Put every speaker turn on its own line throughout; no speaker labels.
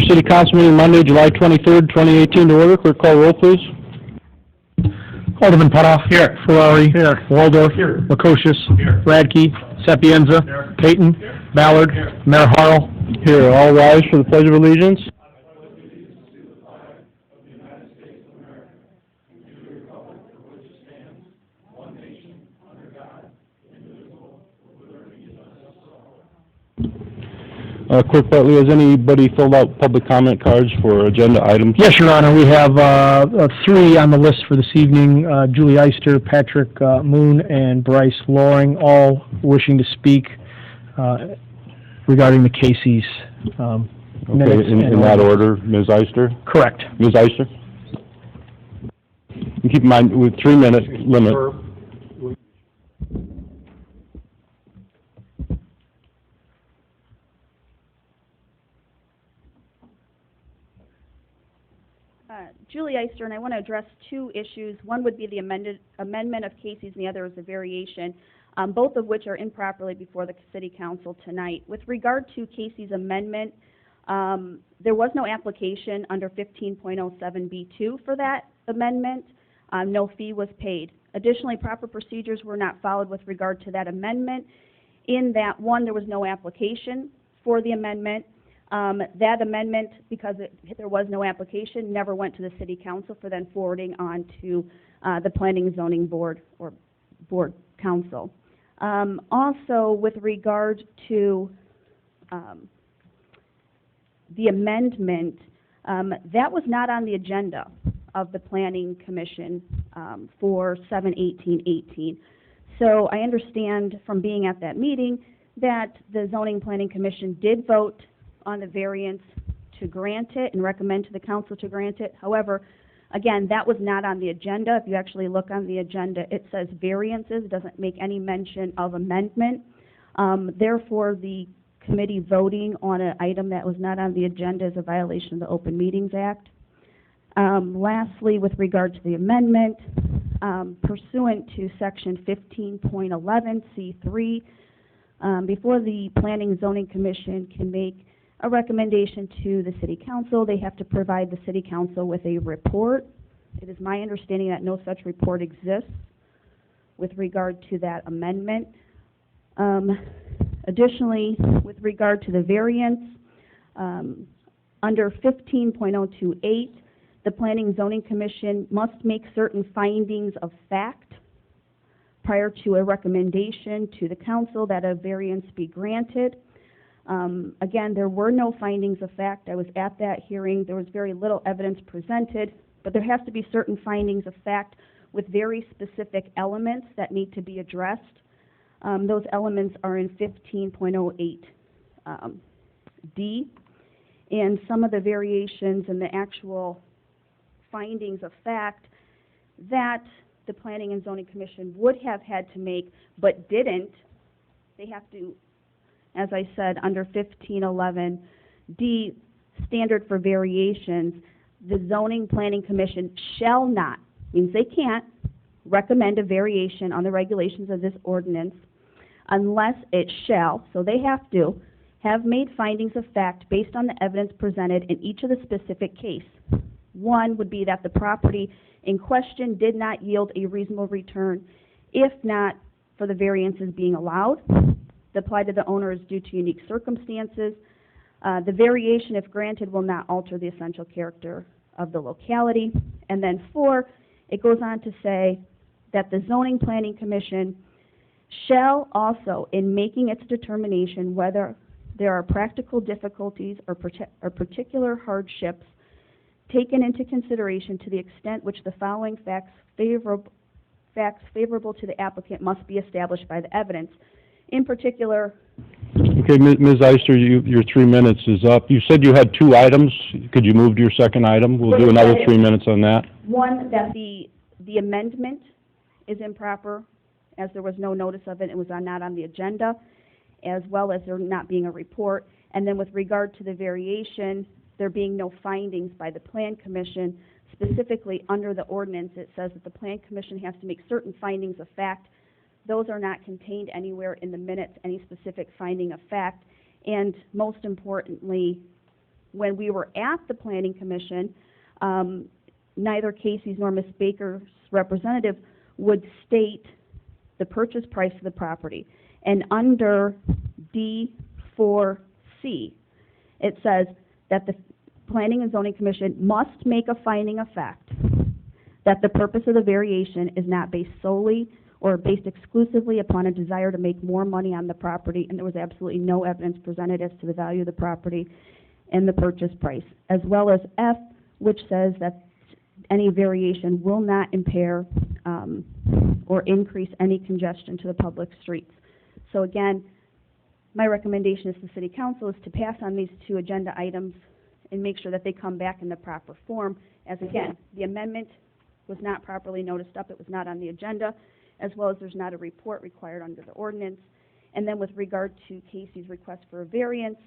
City Council meeting Monday, July 23rd, 2018 to order. Clerk, call roll, please.
Alderman Putoff.
Here.
Ferrari.
Here.
Waldorf.
Here.
Lukosius.
Here.
Radke. Sapienza.
Here.
Payton.
Here.
Ballard.
Here.
Mayor Harrell.
Here. All rise for the Pledge of Allegiance. Clerk Bartley, has anybody filled out public comment cards for agenda items?
Yes, Your Honor. We have three on the list for this evening. Julie Eister, Patrick Moon, and Bryce Loring, all wishing to speak regarding the Casey's minutes.
Okay, in that order. Ms. Eister?
Correct.
Ms. Eister? And keep in mind, with 3-minute limit.
Julie Eister, and I want to address two issues. One would be the amendment of Casey's, and the other is a variation, both of which are improperly before the City Council tonight. With regard to Casey's amendment, there was no application under 15.07B2 for that amendment. No fee was paid. Additionally, proper procedures were not followed with regard to that amendment. In that, one, there was no application for the amendment. That amendment, because there was no application, never went to the City Council for then forwarding on to the Planning and Zoning Board or Board Council. Also, with regard to the amendment, that was not on the agenda of the Planning Commission for 7/18/18. So I understand from being at that meeting that the Zoning Planning Commission did vote on the variance to grant it and recommend to the council to grant it. However, again, that was not on the agenda. If you actually look on the agenda, it says variances. It doesn't make any mention of amendment. Therefore, the committee voting on an item that was not on the agenda is a violation of the Open Meetings Act. Lastly, with regard to the amendment, pursuant to Section 15.11C3, before the Planning and Zoning Commission can make a recommendation to the City Council, they have to provide the City Council with a report. It is my understanding that no such report exists with regard to that amendment. Additionally, with regard to the variance, under 15.028, the Planning and Zoning Commission must make certain findings of fact prior to a recommendation to the Council that a variance be granted. Again, there were no findings of fact. I was at that hearing. There was very little evidence presented, but there has to be certain findings of fact with very specific elements that need to be addressed. Those elements are in 15.08D, and some of the variations and the actual findings of fact that the Planning and Zoning Commission would have had to make but didn't, they have to, as I said, under 15.11D, standard for variations, the Zoning Planning Commission shall not, means they can't, recommend a variation on the regulations of this ordinance unless it shall, so they have to, have made findings of fact based on the evidence presented in each of the specific case. One would be that the property in question did not yield a reasonable return, if not for the variances being allowed. The plight of the owner is due to unique circumstances. The variation, if granted, will not alter the essential character of the locality. And then 4, it goes on to say that the Zoning Planning Commission shall also, in making its determination whether there are practical difficulties or particular hardships taken into consideration to the extent which the following facts favorable to the applicant must be established by the evidence. In particular...
Okay, Ms. Eister, your 3 minutes is up. You said you had 2 items. Could you move to your second item? We'll do another 3 minutes on that.
One, that the amendment is improper, as there was no notice of it. It was not on the agenda, as well as there not being a report. And then with regard to the variation, there being no findings by the Plan Commission, specifically under the ordinance, it says that the Plan Commission has to make certain findings of fact. Those are not contained anywhere in the minutes, any specific finding of fact. And most importantly, when we were at the Planning Commission, neither Casey's nor Ms. Baker's representative would state the purchase price of the property. And under D4C, it says that the Planning and Zoning Commission must make a finding of fact that the purpose of the variation is not based solely or based exclusively upon a desire to make more money on the property, and there was absolutely no evidence presented as to the value of the property and the purchase price, as well as F, which says that any variation will not impair or increase any congestion to the public streets. So again, my recommendation to the City Council is to pass on these two agenda items and make sure that they come back in the proper form, as again, the amendment was not properly noticed up, it was not on the agenda, as well as there's not a report required under the ordinance. And then with regard to Casey's request for a variance,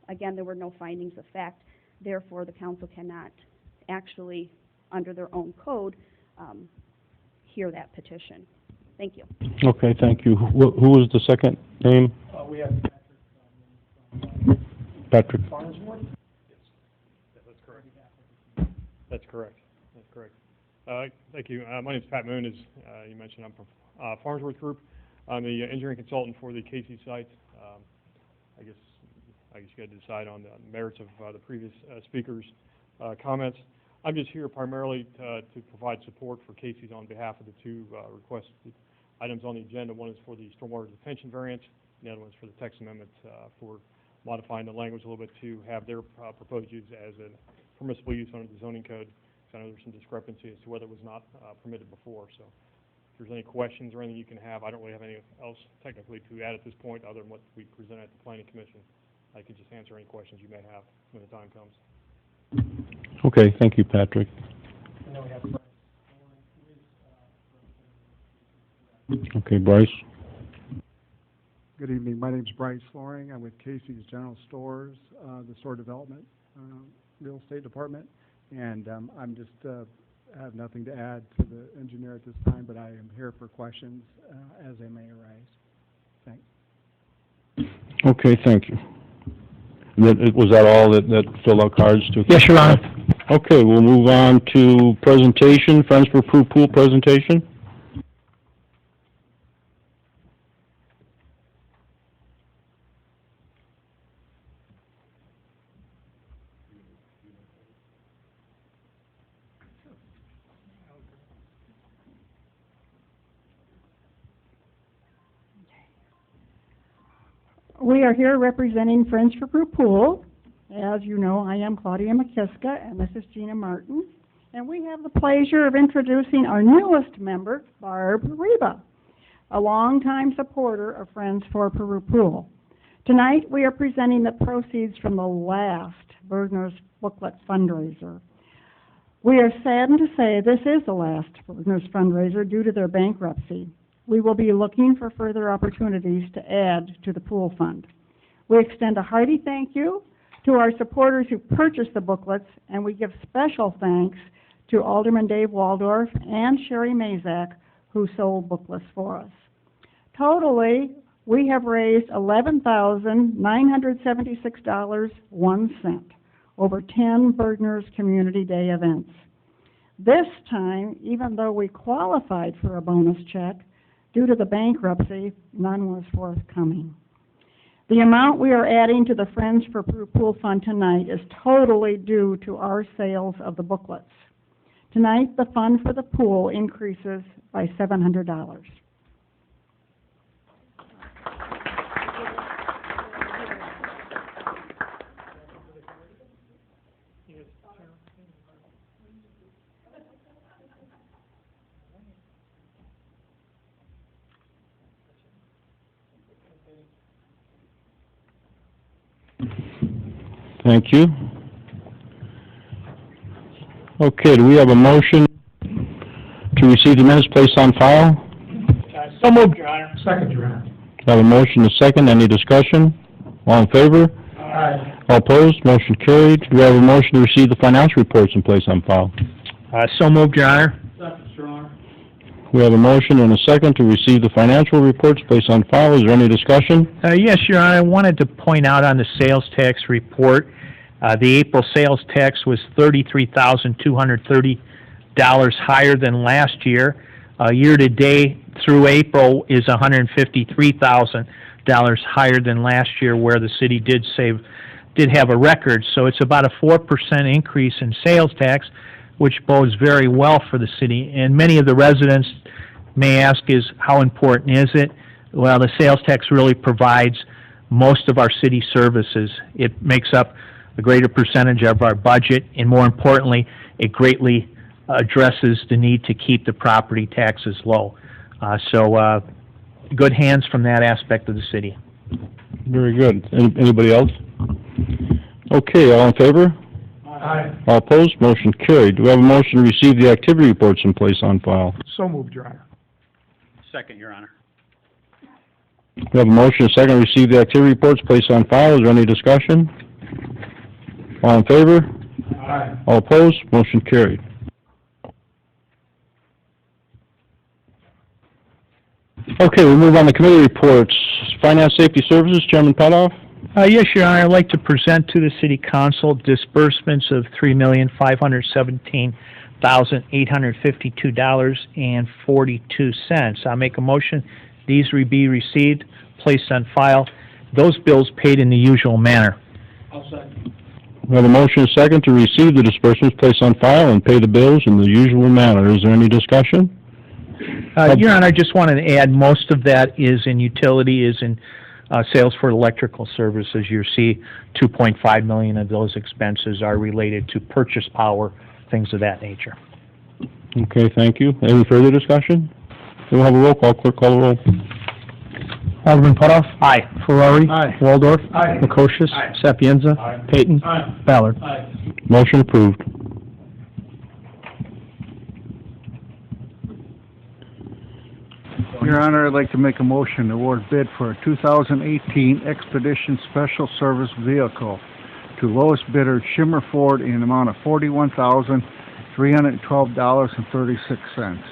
again, there were no findings of fact, therefore the council cannot actually, under their own code, hear that petition. Thank you.
Okay, thank you. Who was the second name?
We have
Patrick.
Farnsworth?
That's correct. That's correct. That's correct. Thank you. My name is Pat Moon. As you mentioned, I'm from Farnsworth Group. I'm the engineering consultant for the Casey site. I guess you got to decide on the merits of the previous speakers' comments. I'm just here primarily to provide support for Casey's on behalf of the two requested items on the agenda. One is for the stormwater detention variance, and the other one is for the text amendment for modifying the language a little bit to have their proposed use as a permissible use under the zoning code. So I know there's some discrepancy as to whether it was not permitted before. So if there's any questions or anything you can have, I don't really have anything else technically to add at this point other than what we present at the Planning Commission. I could just answer any questions you may have when the time comes.
Okay, thank you, Patrick.
And then we have
Okay, Bryce.
Good evening. My name is Bryce Loring. I'm with Casey's General Stores, the store development real estate department, and I'm just have nothing to add to the engineer at this time, but I am here for questions as they may arise. Thanks.
Okay, thank you. Was that all that filled out cards to?
Yes, Your Honor.
Okay, we'll move on to presentation, Friends for Peru Pool presentation.
We are here representing Friends for Peru Pool. As you know, I am Claudia McKiska, and this is Gina Martin. And we have the pleasure of introducing our newest member, Barb Reba, a longtime supporter of Friends for Peru Pool. Tonight, we are presenting the proceeds from the last Bergner's Booklet fundraiser. We are saddened to say this is the last Bergner's fundraiser due to their bankruptcy. We will be looking for further opportunities to add to the pool fund. We extend a hearty thank you to our supporters who purchased the booklets, and we give special thanks to Alderman Dave Waldorf and Sherry Mazak, who sold booklets for us. Totally, we have raised $11,976.01 over 10 Bergner's Community Day events. This time, even though we qualified for a bonus check, due to the bankruptcy, none was forthcoming. The amount we are adding to the Friends for Peru Pool Fund tonight is totally due to our sales of the booklets. Tonight, the fund for the pool increases by $700.
Thank you. Okay, do we have a motion to receive the minutes placed on file?
So moved, Your Honor. Second, Your Honor.
Have a motion, a second, any discussion? All in favor?
Aye.
All opposed, motion carried. Do we have a motion to receive the financial reports and place on file?
So moved, Your Honor.
Second, Your Honor.
We have a motion and a second to receive the financial reports placed on file. Is there any discussion?
Yes, Your Honor, I wanted to point out on the sales tax report The April sales tax was $33,230 higher than last year. Year-to-date through April is $153,000 higher than last year, where the city did have a record. So it's about a 4% increase in sales tax, which bodes very well for the city. And many of the residents may ask, how important is it? Well, the sales tax really provides most of our city services. It makes up a greater percentage of our budget, and more importantly, it greatly addresses the need to keep the property taxes low. So good hands from that aspect of the city.
Very good. Anybody else? Okay, all in favor?
Aye.
All opposed? Motion carried. Do we have a motion to receive the activity reports and place on file?
So moved, Your Honor.
Second, Your Honor.
We have a motion, a second, to receive the activity reports, place on file. Is there any discussion? All in favor?
Aye.
All opposed? Motion carried. Okay, we move on to committee reports. Finance Safety Services, Chairman Petoff.
Yes, Your Honor, I'd like to present to the City Council disbursements of $3,517,852.42. I'll make a motion these be received, placed on file, those bills paid in the usual manner.
We have a motion, a second, to receive the disbursements, place on file, and pay the bills in the usual manner. Is there any discussion?
Your Honor, I just wanted to add, most of that is in utility, is in sales for electrical services. You see $2.5 million of those expenses are related to purchase power, things of that nature.
Okay, thank you. Any further discussion? We'll have a roll call. Clerk, call the roll.
Alderman Putoff.
Aye.
Ferrari.
Aye.
Waldorf.
Aye.
Makoshius.
Aye.
Sapienza.
Aye.
Payton.
Aye.
Ballard.
Aye.
Motion approved.
Your Honor, I'd like to make a motion to award bid for a 2018 Expedition Special Service Vehicle to lowest bidder Shimmer Ford in an amount of $41,312.36.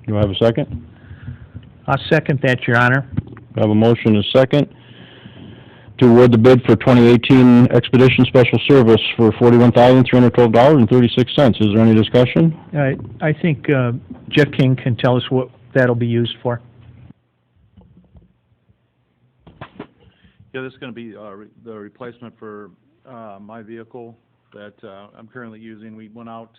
Do I have a second?
I'll second that, Your Honor.
We have a motion, a second, to award the bid for 2018 Expedition Special Service for $41,312.36. Is there any discussion?
I think Jeff King can tell us what that'll be used for.
Yeah, this is going to be the replacement for my vehicle that I'm currently using. We went out,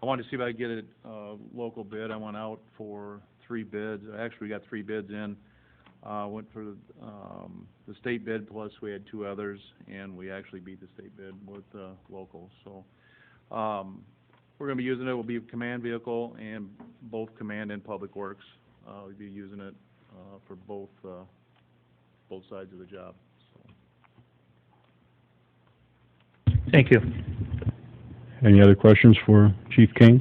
I wanted to see if I could get a local bid. I went out for 3 bids. Actually, we got 3 bids in. Went for the state bid, plus we had 2 others, and we actually beat the state bid with local. So we're going to be using it. It will be a command vehicle, and both command and public works. We'll be using it for both sides of the job. So.
Thank you.
Any other questions for Chief King?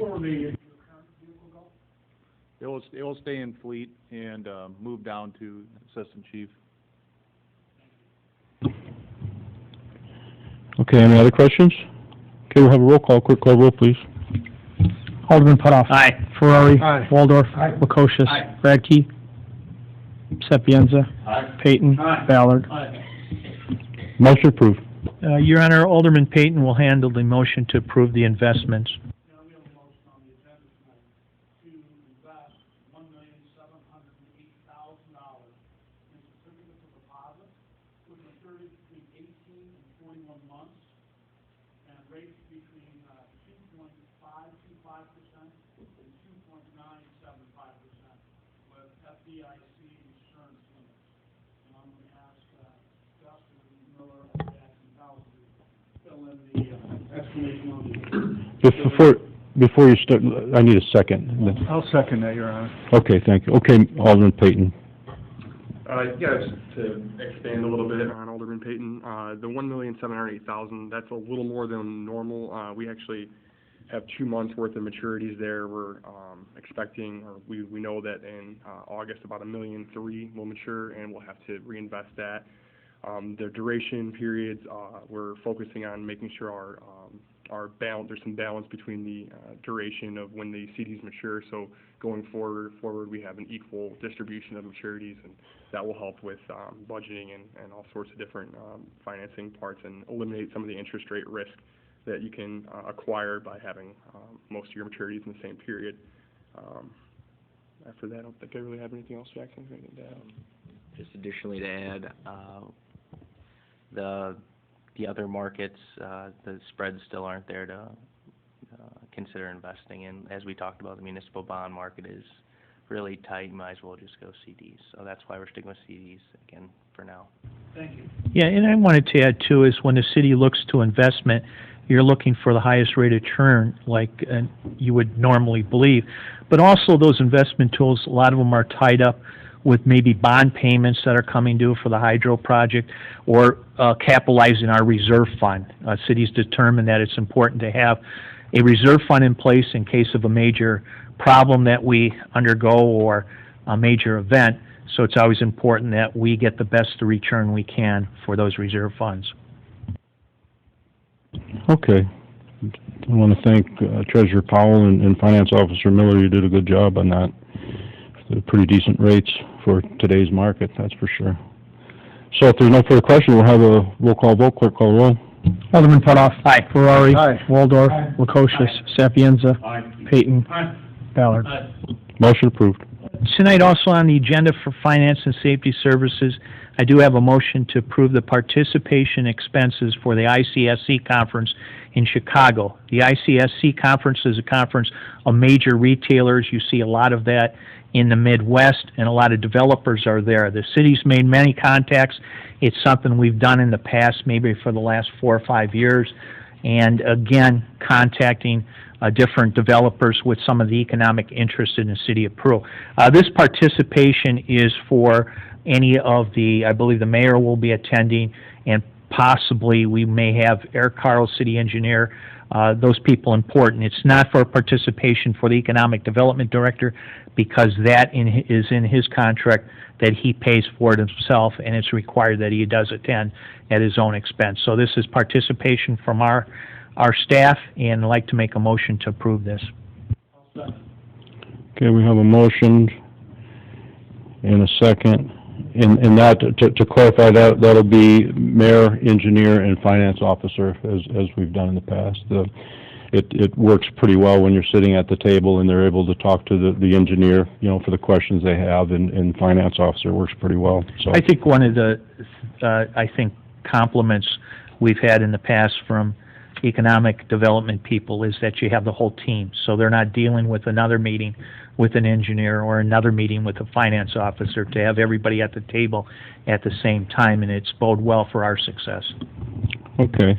It will stay in fleet and move down to assistant chief.
Okay, any other questions? Okay, we'll have a roll call. Quick call roll, please.
Alderman Putoff.
Aye.
Ferrari.
Aye.
Waldorf. Makoshius.
Aye.
Radke. Sapienza.
Aye.
Payton.
Aye.
Ballard.
Aye.
Motion approved.
Your Honor, Alderman Payton will handle the motion to approve the investments.
Before you start, I need a second.
I'll second that, Your Honor.
Okay, thank you. Okay, Alderman Payton.
Yeah, just to expand a little bit on Alderman Payton, the $1,708,000, that's a little more than normal. We actually have 2 months worth of maturities there. We're expecting, or we know that in August about $1.3 million will mature, and we'll have to reinvest that.
The duration periods, we're focusing on making sure our balance, there's some balance between the duration of when the CDs mature. So going forward, we have an equal distribution of maturities, and that will help with budgeting and all sorts of different financing parts, and eliminate some of the interest rate risk that you can acquire by having most of your maturities in the same period. After that, I don't think I really have anything else, Jackson. Anything to add?
Just additionally to add, the other markets, the spreads still aren't there to consider investing in. As we talked about, the municipal bond market is really tight. You might as well just go CDs. So that's why we're sticking with CDs again for now.
Thank you. Yeah, and I wanted to add too, is when the city looks to investment, you're looking for the highest rate of return, like you would normally believe. But also those investment tools, a lot of them are tied up with maybe bond payments that are coming due for the hydro project, or capitalizing our reserve fund. Cities determine that it's important to have a reserve fund in place in case of a major problem that we undergo or a major event. So it's always important that we get the best return we can for those reserve funds.
Okay. I want to thank Treasurer Powell and Finance Officer Miller. You did a good job on that. They're pretty decent rates for today's market, that's for sure. So if there's no further question, we'll have a roll call vote. Clerk, call the roll.
Alderman Putoff.
Aye.
Ferrari.
Aye.
Waldorf. Lukosius. Sapienza. Payton. Ballard.
Motion approved.
Tonight also on the agenda for Finance and Safety Services, I do have a motion to approve the participation expenses for the ICSC conference in Chicago. The ICSC conference is a conference of major retailers. You see a lot of that in the Midwest, and a lot of developers are there. The city's made many contacts. It's something we've done in the past, maybe for the last 4 or 5 years, and again, contacting different developers with some of the economic interest in the city of Peru. This participation is for any of the, I believe the mayor will be attending, and possibly we may have Eric Carl, city engineer, those people important. It's not for participation for the economic development director, because that is in his contract that he pays for it himself, and it's required that he does attend at his own expense. So this is participation from our staff, and I'd like to make a motion to approve this.
Okay, we have a motion and a second. And that, to clarify, that'll be mayor, engineer, and finance officer, as we've done in the past. It works pretty well when you're sitting at the table and they're able to talk to the engineer, for the questions they have, and finance officer works pretty well. So
I think one of the, compliments we've had in the past from economic development people is that you have the whole team, so they're not dealing with another meeting with an engineer or another meeting with a finance officer, to have everybody at the table at the same time, and it's bode well for our success.
Okay,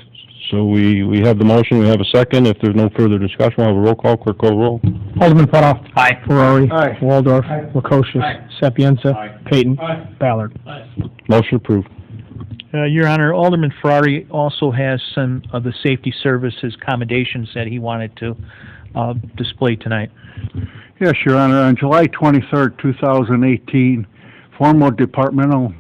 so we have the motion, we have a second. If there's no further discussion, we'll have a roll call. Clerk, call the roll.
Alderman Putoff.
Aye.
Ferrari.
Aye.
Waldorf. Lukosius. Sapienza. Payton. Ballard.
Motion approved.
Your Honor, Alderman Ferrari also has some of the safety services accommodations that he wanted to display tonight.
Yes, Your Honor. On July 23rd, 2018, formal departmental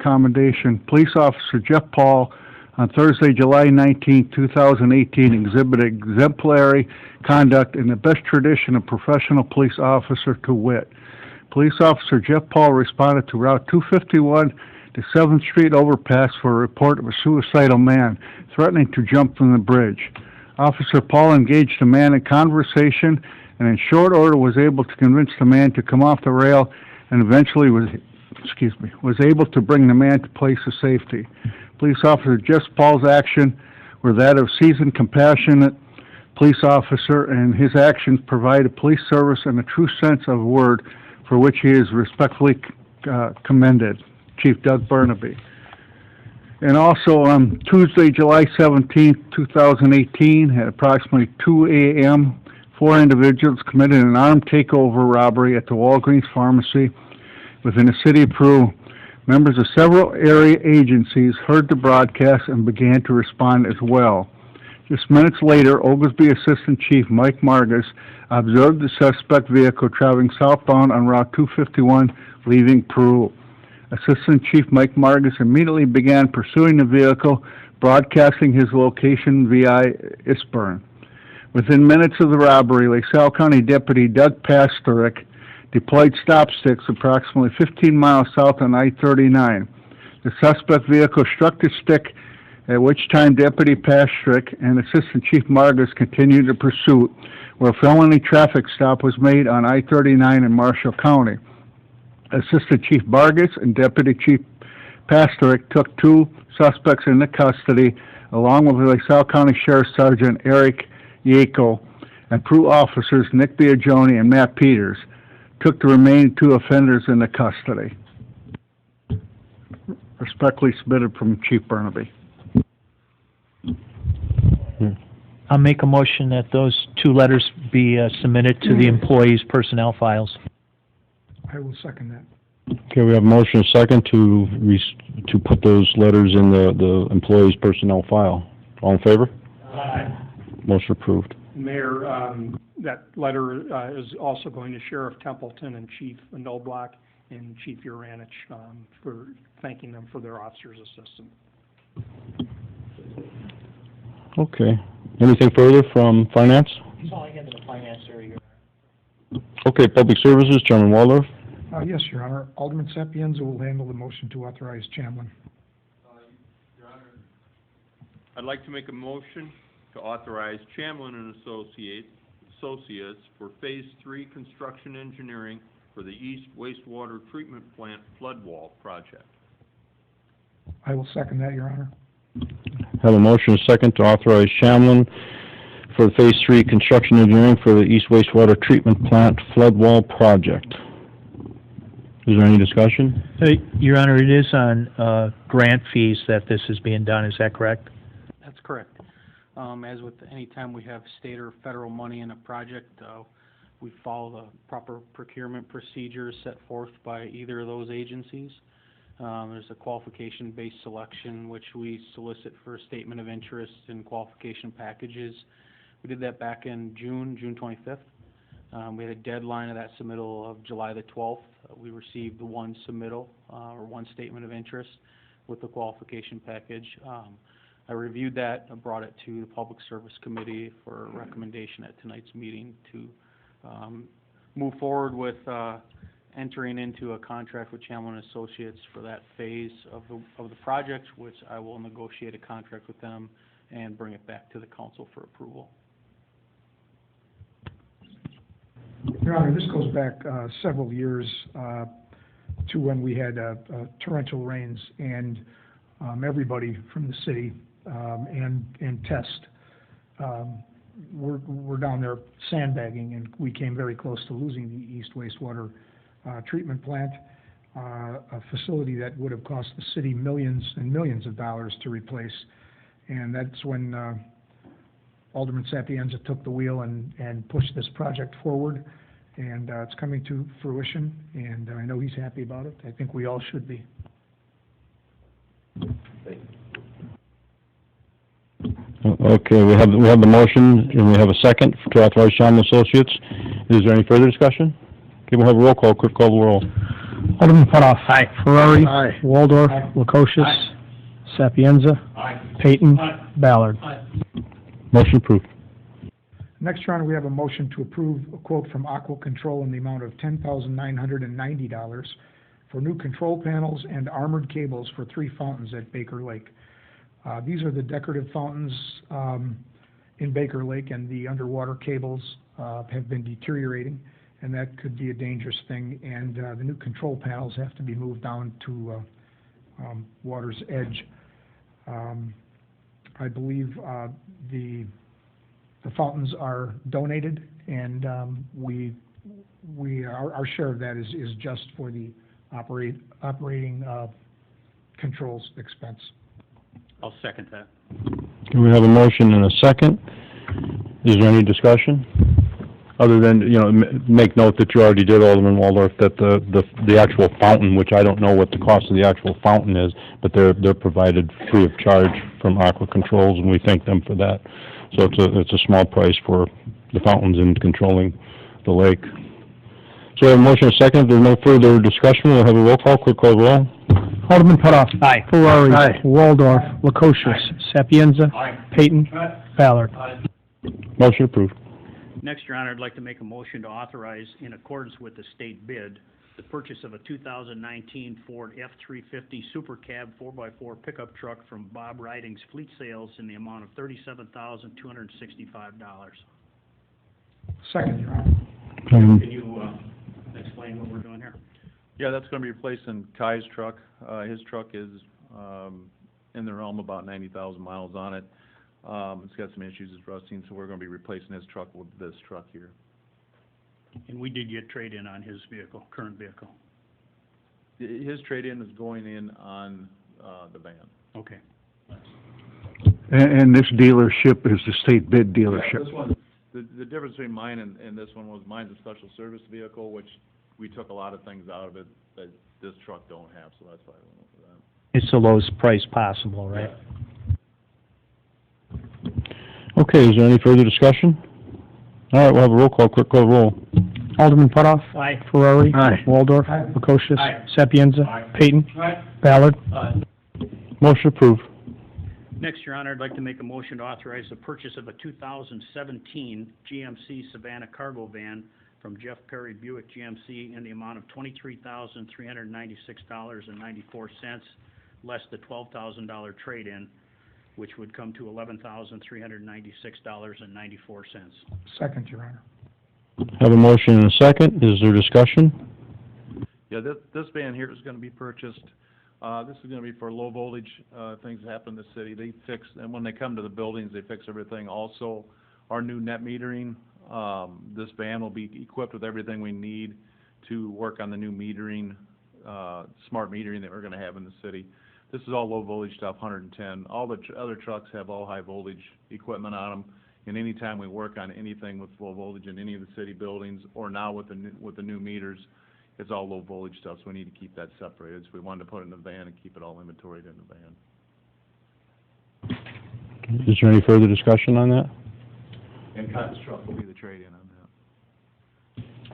commendation, Police Officer Jeff Paul, on Thursday, July 19, 2018, exhibited exemplary conduct in the best tradition of professional police officer, to wit. Police Officer Jeff Paul responded to Route 251 to 7th Street overpass for a report of a suicidal man threatening to jump from the bridge. Officer Paul engaged the man in conversation, and in short order was able to convince the man to come off the rail, and eventually was able to bring the man to a place of safety. Police Officer Jeff Paul's action were that of seasoned, compassionate police officer, and his actions provided police service in a true sense of the word, for which he is respectfully commended. Chief Doug Burnaby. And also on Tuesday, July 17, 2018, at approximately 2 a.m., 4 individuals committed an armed takeover robbery at the Walgreens pharmacy within the city of Peru. Members of several area agencies heard the broadcast and began to respond as well. Just minutes later, Oglesby Assistant Chief Mike Margus observed the suspect vehicle traveling southbound on Route 251, leaving Peru. Assistant Chief Mike Margus immediately began pursuing the vehicle, broadcasting his location via ISBRN. Within minutes of the robbery, LaSalle County Deputy Doug Pasterik deployed stop sticks approximately 15 miles south on I-39. The suspect vehicle struck the stick, at which time Deputy Pasterik and Assistant Chief Margus continued the pursuit, where a felony traffic stop was made on I-39 in Marshall County. Assistant Chief Margus and Deputy Chief Pasterik took two suspects into custody, along with LaSalle County Sheriff Sergeant Eric Yako and Peru officers Nick Biagioni and Matt Peters took the remaining two offenders into custody. Respectfully submitted from Chief Burnaby.
I'll make a motion that those two letters be submitted to the employees' personnel files.
I will second that.
Okay, we have a motion and a second to put those letters in the employee's personnel file. All in favor?
Aye.
Motion approved.
Mayor, that letter is also going to Sheriff Templeton and Chief Noblock and Chief Uranich for thanking them for their officer's assistance.
Okay. Anything further from Finance?
That's all I have in the finance area.
Okay, Public Services, Chairman Waldorf.
Yes, Your Honor. Alderman Sapienza will handle the motion to authorize Chamlin.
Your Honor, I'd like to make a motion to authorize Chamlin and Associates for Phase 3 construction engineering for the East Wastewater Treatment Plant flood wall project.
I will second that, Your Honor.
Have a motion and a second to authorize Chamlin for Phase 3 construction engineering for the East Wastewater Treatment Plant flood wall project. Is there any discussion?
Your Honor, it is on grant fees that this is being done, is that correct?
That's correct. As with any time we have state or federal money in a project, we follow the proper procurement procedures set forth by either of those agencies. There's a qualification-based selection, which we solicit for a statement of interest and qualification packages. We did that back in June 25th. We had a deadline of that submittal of July the 12th. We received one submittal, or one statement of interest with the qualification package. I reviewed that and brought it to the Public Service Committee for a recommendation at tonight's meeting to move forward with entering into a contract with Chamlin Associates for that phase of the project, which I will negotiate a contract with them and bring it back to the council for approval.
Your Honor, this goes back several years to when we had torrential rains, and everybody from the city and Test were down there sandbagging, and we came very close to losing the East Wastewater Treatment Plant, a facility that would have cost the city millions and millions of dollars to replace. And that's when Alderman Sapienza took the wheel and pushed this project forward, and it's coming to fruition, and I know he's happy about it. I think we all should be.
Okay, we have the motion, and we have a second to authorize Chamlin Associates. Is there any further discussion? Okay, we'll have a roll call. Clerk, call the roll.
Alderman Putoff.
Aye.
Ferrari.
Aye.
Waldorf.
Aye.
Lukosius.
Aye.
Sapienza.
Aye.
Payton.
Aye.
Ballard.
Aye.
Motion approved.
Next, Your Honor, we have a motion to approve a quote from Aqua Control in the amount of $10,990 for new control panels and armored cables for 3 fountains at Baker Lake. These are the decorative fountains in Baker Lake, and the underwater cables have been deteriorating, and that could be a dangerous thing. And the new control panels have to be moved down to water's edge. I believe the fountains are donated, and our share of that is just for the operating controls expense.
I'll second that.
Okay, we have a motion and a second. Is there any discussion? Other than, make note that you already did, Alderman Waldorf, that the actual fountain, which I don't know what the cost of the actual fountain is, but they're provided free of charge from Aqua Controls, and we thank them for that. So it's a small price for the fountains and controlling the lake. So we have a motion and a second. If there's no further discussion, we'll have a roll call. Quick call roll.
Alderman Putoff.
Aye.
Ferrari.
Aye.
Waldorf. Lukosius. Sapienza. Payton. Ballard.
Motion approved.
Next, Your Honor, I'd like to make a motion to authorize, in accordance with the state bid, the purchase of a 2019 Ford F-350 Super Cab 4x4 pickup truck from Bob Riding's Fleet Sales in the amount of $37,265.
Second, Your Honor.
Can you explain what we're doing here?
Yeah, that's gonna be replacing Kai's truck. His truck is, in the realm of about 90,000 miles on it. It's got some issues, it's rusting, so we're gonna be replacing his truck with this truck here.
And we did get trade-in on his vehicle, current vehicle.
His trade-in is going in on, the van.
Okay.
And this dealership is the state bid
Yeah,
dealership.
this one, the difference between mine and this one was mine's a special service vehicle, which we took a lot of things out of it that this truck don't have, so that's why I went for that.
It's the lowest price possible, right?
Okay, is there any further discussion? All right, we'll have a roll call. Quick call roll.
Alderman Putoff.
Aye.
Ferrari.
Aye.
Waldorf.
Aye.
Lukosius.
Aye.
Sapienza.
Aye.
Payton.
Aye.
Ballard.
Motion approved.
Next, Your Honor, I'd like to make a motion to authorize the purchase of a 2017 GMC Savannah cargo van from Jeff Perry Buick GMC in the amount of $23,396.94, less the $12,000 trade-in, which would come to $11,396.94.
Second, Your Honor.
Have a motion and a second. Is there discussion?
Yeah, this van here is gonna be purchased. This is gonna be for low voltage, things that happen in the city. They fix, and when they come to the buildings, they fix everything. Also, our new net metering, this van will be equipped with everything we need to work on the new metering, smart metering that we're gonna have in the city. This is all low voltage stuff, 110. All the other trucks have all high voltage equipment on them. And anytime we work on anything with low voltage in any of the city buildings, or now with the new meters, it's all low voltage stuff, so we need to keep that separated. So we wanted to put it in the van and keep it all inventoried in the van.
Is there any further discussion on that?
And Kai's truck will be the trade-in on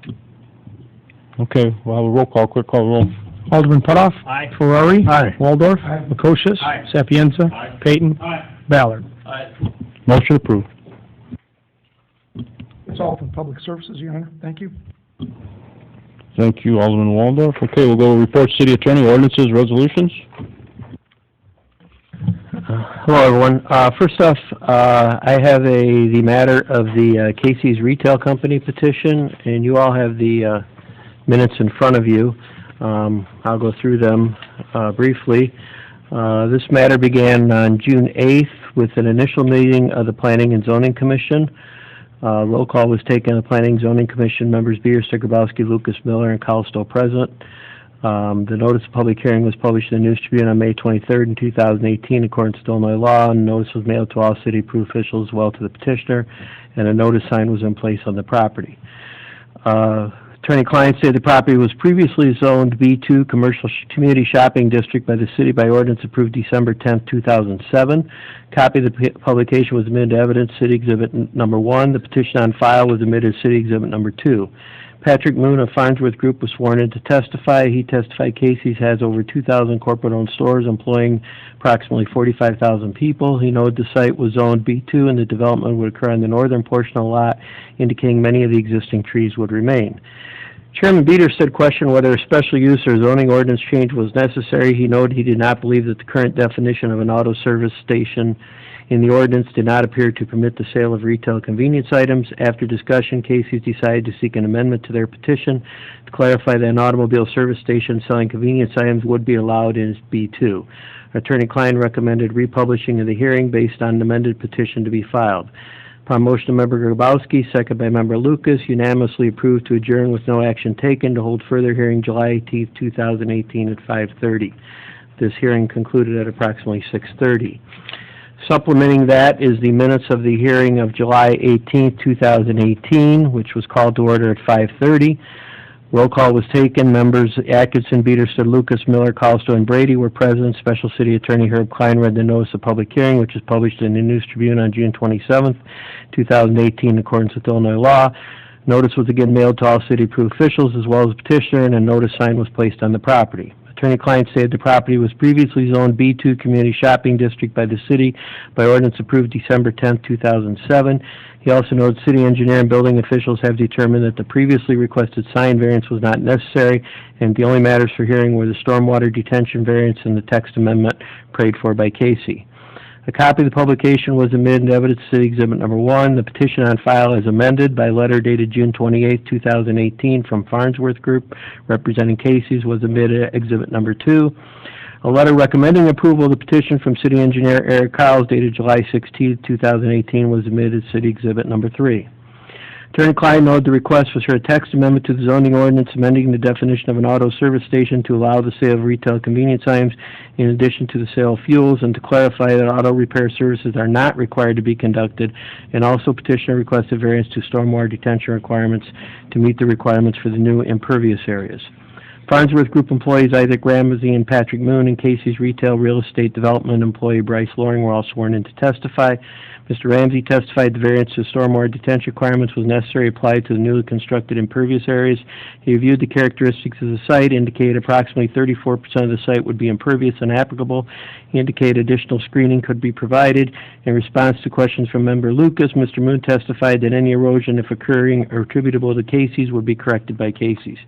that.
Okay, we'll have a roll call. Quick call roll.
Alderman Putoff.
Aye.
Ferrari.
Aye.
Waldorf.
Aye.
Lukosius.
Aye.
Sapienza.
Aye.
Payton.
Aye.
Ballard.
Motion approved.
That's all from Public Services, Your Honor. Thank you.
Thank you, Alderman Waldorf. Okay, we'll go report city attorney, ordinances, resolutions.
Hello, everyone. First off, I have the matter of the Casey's Retail Company petition, and you all have the minutes in front of you. I'll go through them briefly. This matter began on June 8th with an initial meeting of the Planning and Zoning Commission. Roll call was taken on the Planning and Zoning Commission members Beerster, Grabowski, Lucas, Miller, and Calstow present. The notice of public hearing was published in the News Tribune on May 23rd in 2018 according to Illinois law, and notice was mailed to all city approved officials as well to the petitioner, and a notice sign was in place on the property. Attorney-client said the property was previously zoned B2 Commercial Community Shopping District by the city by ordinance approved December 10, 2007. Copy of the publication was admitted to evidence, City Exhibit number 1. The petition on file was admitted to City Exhibit number 2. Patrick Moon of Farnsworth Group was sworn in to testify. He testified Casey's has over 2,000 corporate-owned stores employing approximately 45,000 people. He noted the site was zoned B2 and the development would occur on the northern portion of the lot, indicating many of the existing trees would remain. Chairman Beater said question whether a special use or zoning ordinance change was necessary. He noted he did not believe that the current definition of an auto service station in the ordinance did not appear to permit the sale of retail convenience items. After discussion, Casey's decided to seek an amendment to their petition to clarify that an automobile service station selling convenience items would be allowed in B2. Attorney Klein recommended republishing of the hearing based on an amended petition to be filed. Upon motion of Member Grabowski, second by Member Lucas, unanimously approved to adjourn with no action taken to hold further hearing July 18, 2018 at 5:30. This hearing concluded at approximately 6:30. Supplementing that is the minutes of the hearing of July 18, 2018, which was called to order at 5:30. Roll call was taken. Members Atkinson, Beederson, Lucas, Miller, Calstow, and Brady were present. Special City Attorney Herb Klein read the notice of public hearing, which was published in the News Tribune on June 27, 2018, in accordance with Illinois law. Notice was again mailed to all city approved officials as well as the petitioner, and a notice sign was placed on the property. Attorney-client stated the property was previously zoned B2 Community Shopping District by the city by ordinance approved December 10, 2007. He also noted city engineer and building officials have determined that the previously requested sign variance was not necessary, and the only matters for hearing were the stormwater detention variance and the text amendment prayed for by Casey. A copy of the publication was admitted into evidence City Exhibit Number 1. The petition on file is amended by letter dated June 28, 2018 from Farnsworth Group representing Casey's was admitted Exhibit Number 2. A letter recommending approval of the petition from City Engineer Eric Carls dated July 16, 2018 was admitted City Exhibit Number 3. Attorney-client noted the request was for a text amendment to the zoning ordinance amending the definition of an auto service station to allow the sale of retail convenience items in addition to the sale of fuels, and to clarify that auto repair services are not required to be conducted, and also petitioner requested variance to stormwater detention requirements to meet the requirements for the new impervious areas. Farnsworth Group employees Isaac Ramsey and Patrick Moon and Casey's Retail Real Estate Development employee Bryce Loring were all sworn in to testify. Mr. Ramsey testified the variance to stormwater detention requirements was necessary applied to the newly constructed impervious areas. He reviewed the characteristics of the site, indicated approximately 34% of the site would be impervious and applicable. He indicated additional screening could be provided. In response to questions from member Lucas, Mr. Moon testified that any erosion, if occurring or attributable to Casey's, would be corrected by Casey's.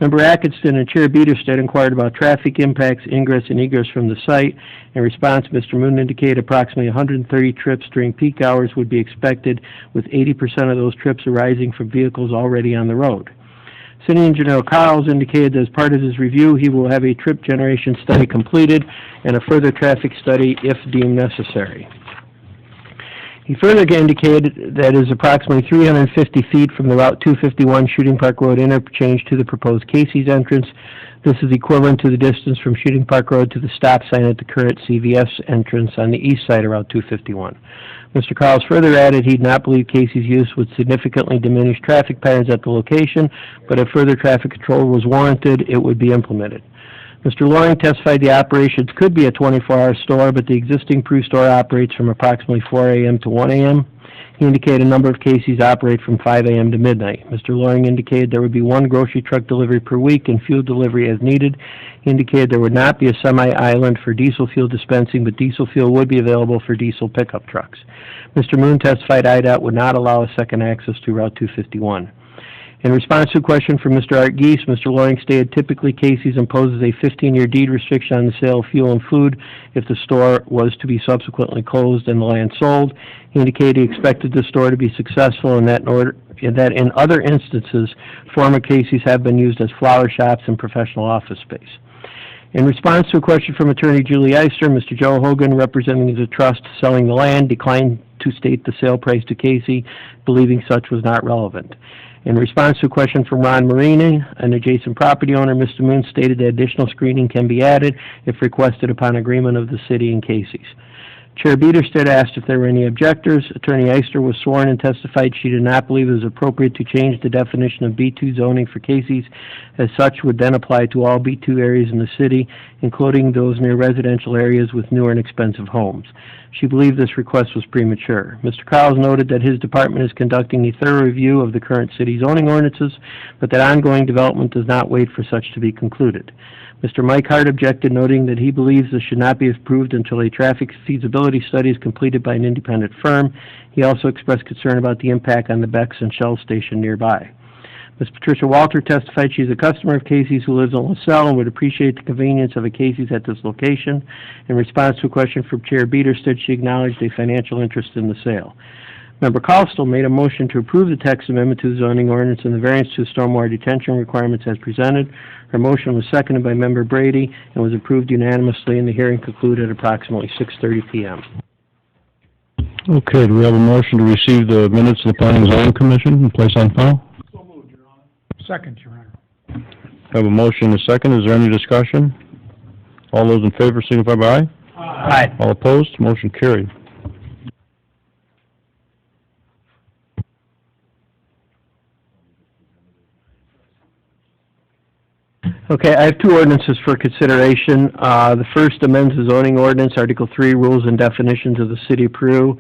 Member Atkinson and Chair Biederstedt inquired about traffic impacts, ingress and egress from the site. In response, Mr. Moon indicated approximately 130 trips during peak hours would be expected, with 80% of those trips arising from vehicles already on the road. City Engineer Carls indicated that as part of his review, he will have a trip generation study completed and a further traffic study if deemed necessary. He further indicated that it is approximately 350 feet from the Route 251 Shooting Park Road interchange to the proposed Casey's entrance. This is equivalent to the distance from Shooting Park Road to the stop sign at the current CVS entrance on the east side of Route 251. Mr. Carls further added he did not believe Casey's use would significantly diminish traffic patterns at the location, but if further traffic control was warranted, it would be implemented. Mr. Loring testified the operations could be a 24-hour store, but the existing Peru store operates from approximately 4 a.m. to 1 a.m. He indicated a number of Casey's operate from 5 a.m. to midnight. Mr. Loring indicated there would be one grocery truck delivery per week and fuel delivery as needed. He indicated there would not be a semi-island for diesel fuel dispensing, but diesel fuel would be available for diesel pickup trucks. Mr. Moon testified IDOT would not allow a second access to Route 251. In response to a question from Mr. Art Geese, Mr. Loring stated typically Casey's imposes a 15-year deed restriction on the sale of fuel and food if the store was to be subsequently closed and the land sold. He indicated he expected the store to be successful and that in other instances, former Casey's have been used as flower shops and professional office space. In response to a question from Attorney Julie Eister, Mr. Joe Hogan, representing the trust selling the land, declined to state the sale price to Casey, believing such was not relevant. In response to a question from Ron Marini, an adjacent property owner, Mr. Moon stated that additional screening can be added if requested upon agreement of the city and Casey's. Chair Biederstedt asked if there were any objectors. Attorney Eister was sworn and testified she did not believe it was appropriate to change the definition of B2 zoning for Casey's, as such would then apply to all B2 areas in the city, including those near residential areas with newer and expensive homes. She believed this request was premature. Mr. Carls noted that his department is conducting a thorough review of the current city zoning ordinances, but that ongoing development does not wait for such to be concluded. Mr. Mike Hart objected, noting that he believes this should not be approved until a traffic feasibility study is completed by an independent firm. He also expressed concern about the impact on the Becks and Shell station nearby. Ms. Patricia Walter testified she is a customer of Casey's who lives in LaSalle and would appreciate the convenience of a Casey's at this location. In response to a question from Chair Biederstedt, she acknowledged a financial interest in the sale. Member Costello made a motion to approve the text amendment to the zoning ordinance and the variance to the stormwater detention requirements as presented. Her motion was seconded by Member Brady and was approved unanimously, and the hearing concluded at approximately 6:30 p.m.
Okay, do we have a motion to receive the minutes of the Planning and Zoning Commission and place on file?
So moved, Your Honor. Second, Your Honor.
Have a motion and a second. Is there any discussion? All those in favor signify by aye.
Aye.
All opposed? Motion carried.
Okay, I have two ordinances for consideration. The first amends the zoning ordinance, Article 3, Rules and Definitions of the City of Peru.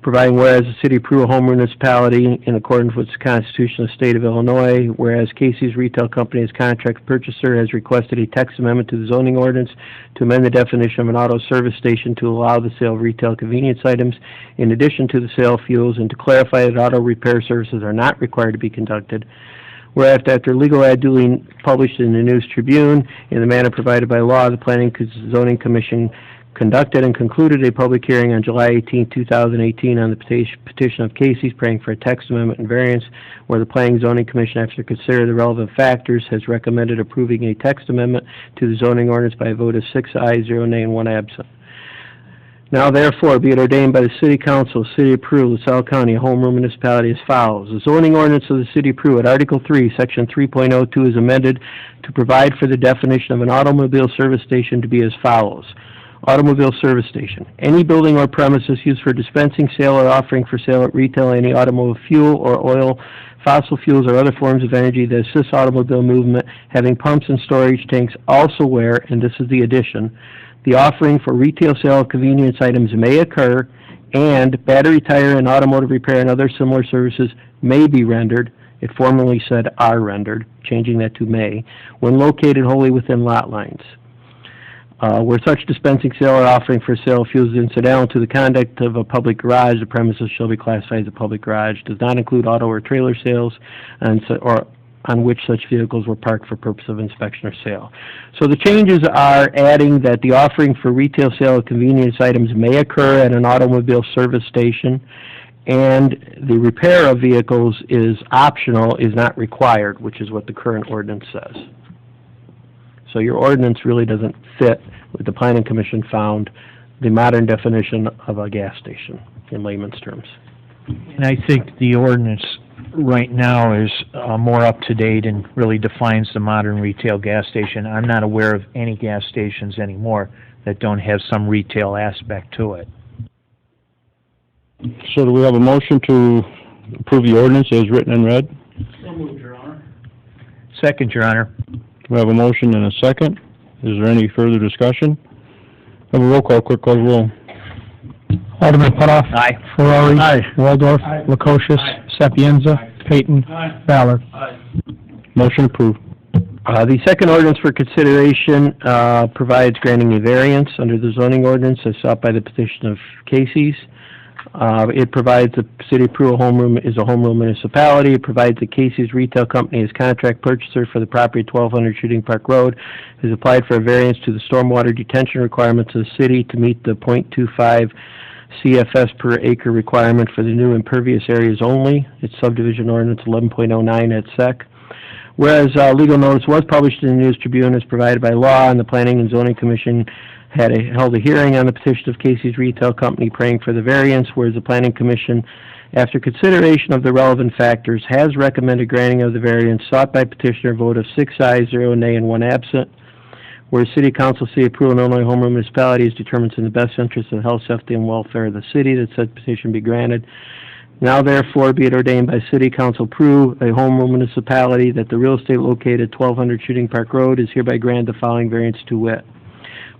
providing whereas the City of Peru, a home municipality in accordance with the Constitution of the State of Illinois, whereas Casey's Retail Company as contract purchaser has requested a text amendment to the zoning ordinance to amend the definition of an auto service station to allow the sale of retail convenience items in addition to the sale of fuels, and to clarify that auto repair services are not required to be conducted. Whereas after legal ad duly published in the News Tribune in the manner provided by law, the Planning and Zoning Commission conducted and concluded a public hearing on July 18, 2018 on the petition of Casey's praying for a text amendment and variance, where the Planning and Zoning Commission, after considering the relevant factors, has recommended approving a text amendment to the zoning ordinance by a vote of 6 ayes, 0 nay, and 1 absent. Now therefore be it ordained by the City Council, City of Peru, LaSalle County, a home rule municipality as follows. The zoning ordinance of the City of Peru at Article 3, Section 3.02 is amended to provide for the definition of an automobile service station to be as follows. Automobile service station. Any building or premises used for dispensing, sale, or offering for sale at retail any automobile fuel or oil, fossil fuels, or other forms of energy that assist automobile movement, having pumps and storage tanks, also where, and this is the addition, the offering for retail sale of convenience items may occur, and battery, tire, and automotive repair and other similar services may be rendered, it formerly said are rendered, changing that to may, when located wholly within lot lines. Where such dispensing, sale, or offering for sale of fuels is incidental to the conduct of a public garage, the premises shall be classified as a public garage. Does not include auto or trailer sales, or on which such vehicles were parked for purpose of inspection or sale. So the changes are adding that the offering for retail sale of convenience items may occur at an automobile service station, and the repair of vehicles is optional, is not required, which is what the current ordinance says. So your ordinance really doesn't fit what the Planning Commission found the modern definition of a gas station in layman's terms.
And I think the ordinance right now is more up to date and really defines the modern retail gas station. I'm not aware of any gas stations anymore that don't have some retail aspect to it.
So do we have a motion to approve the ordinance as written and read?
So moved, Your Honor.
Second, Your Honor.
We have a motion and a second. Is there any further discussion? Have a roll call, quick call roll.
Alderman Putoff.
Aye.
Ferrari.
Aye.
Waldorf.
Aye.
Lukosius.
Aye.
Sapienza. Peyton.
Aye.
Ballard.
Aye.
Motion approved.
The second ordinance for consideration provides granting a variance under the zoning ordinance as sought by the petition of Casey's. It provides the City of Peru is a home rule municipality. It provides that Casey's Retail Company as contract purchaser for the property at 1200 Shooting Park Road has applied for a variance to the stormwater detention requirements of the city to meet the .25 CFS per acre requirement for the new impervious areas only. It's subdivision ordinance 11.09 at SEC. Whereas legal notice was published in the News Tribune as provided by law, and the Planning and Zoning Commission held a hearing on the petition of Casey's Retail Company praying for the variance, whereas the Planning Commission, after consideration of the relevant factors, has recommended granting of the variance sought by petitioner, vote of 6 ayes, 0 nay, and 1 absent. Whereas City Council, City of Peru, and Illinois Home Rule Municipality is determined in the best interest of the health, safety, and welfare of the city that said petition be granted. Now therefore be it ordained by City Council Peru, a home rule municipality, that the real estate located at 1200 Shooting Park Road is hereby granted the following variance to wit.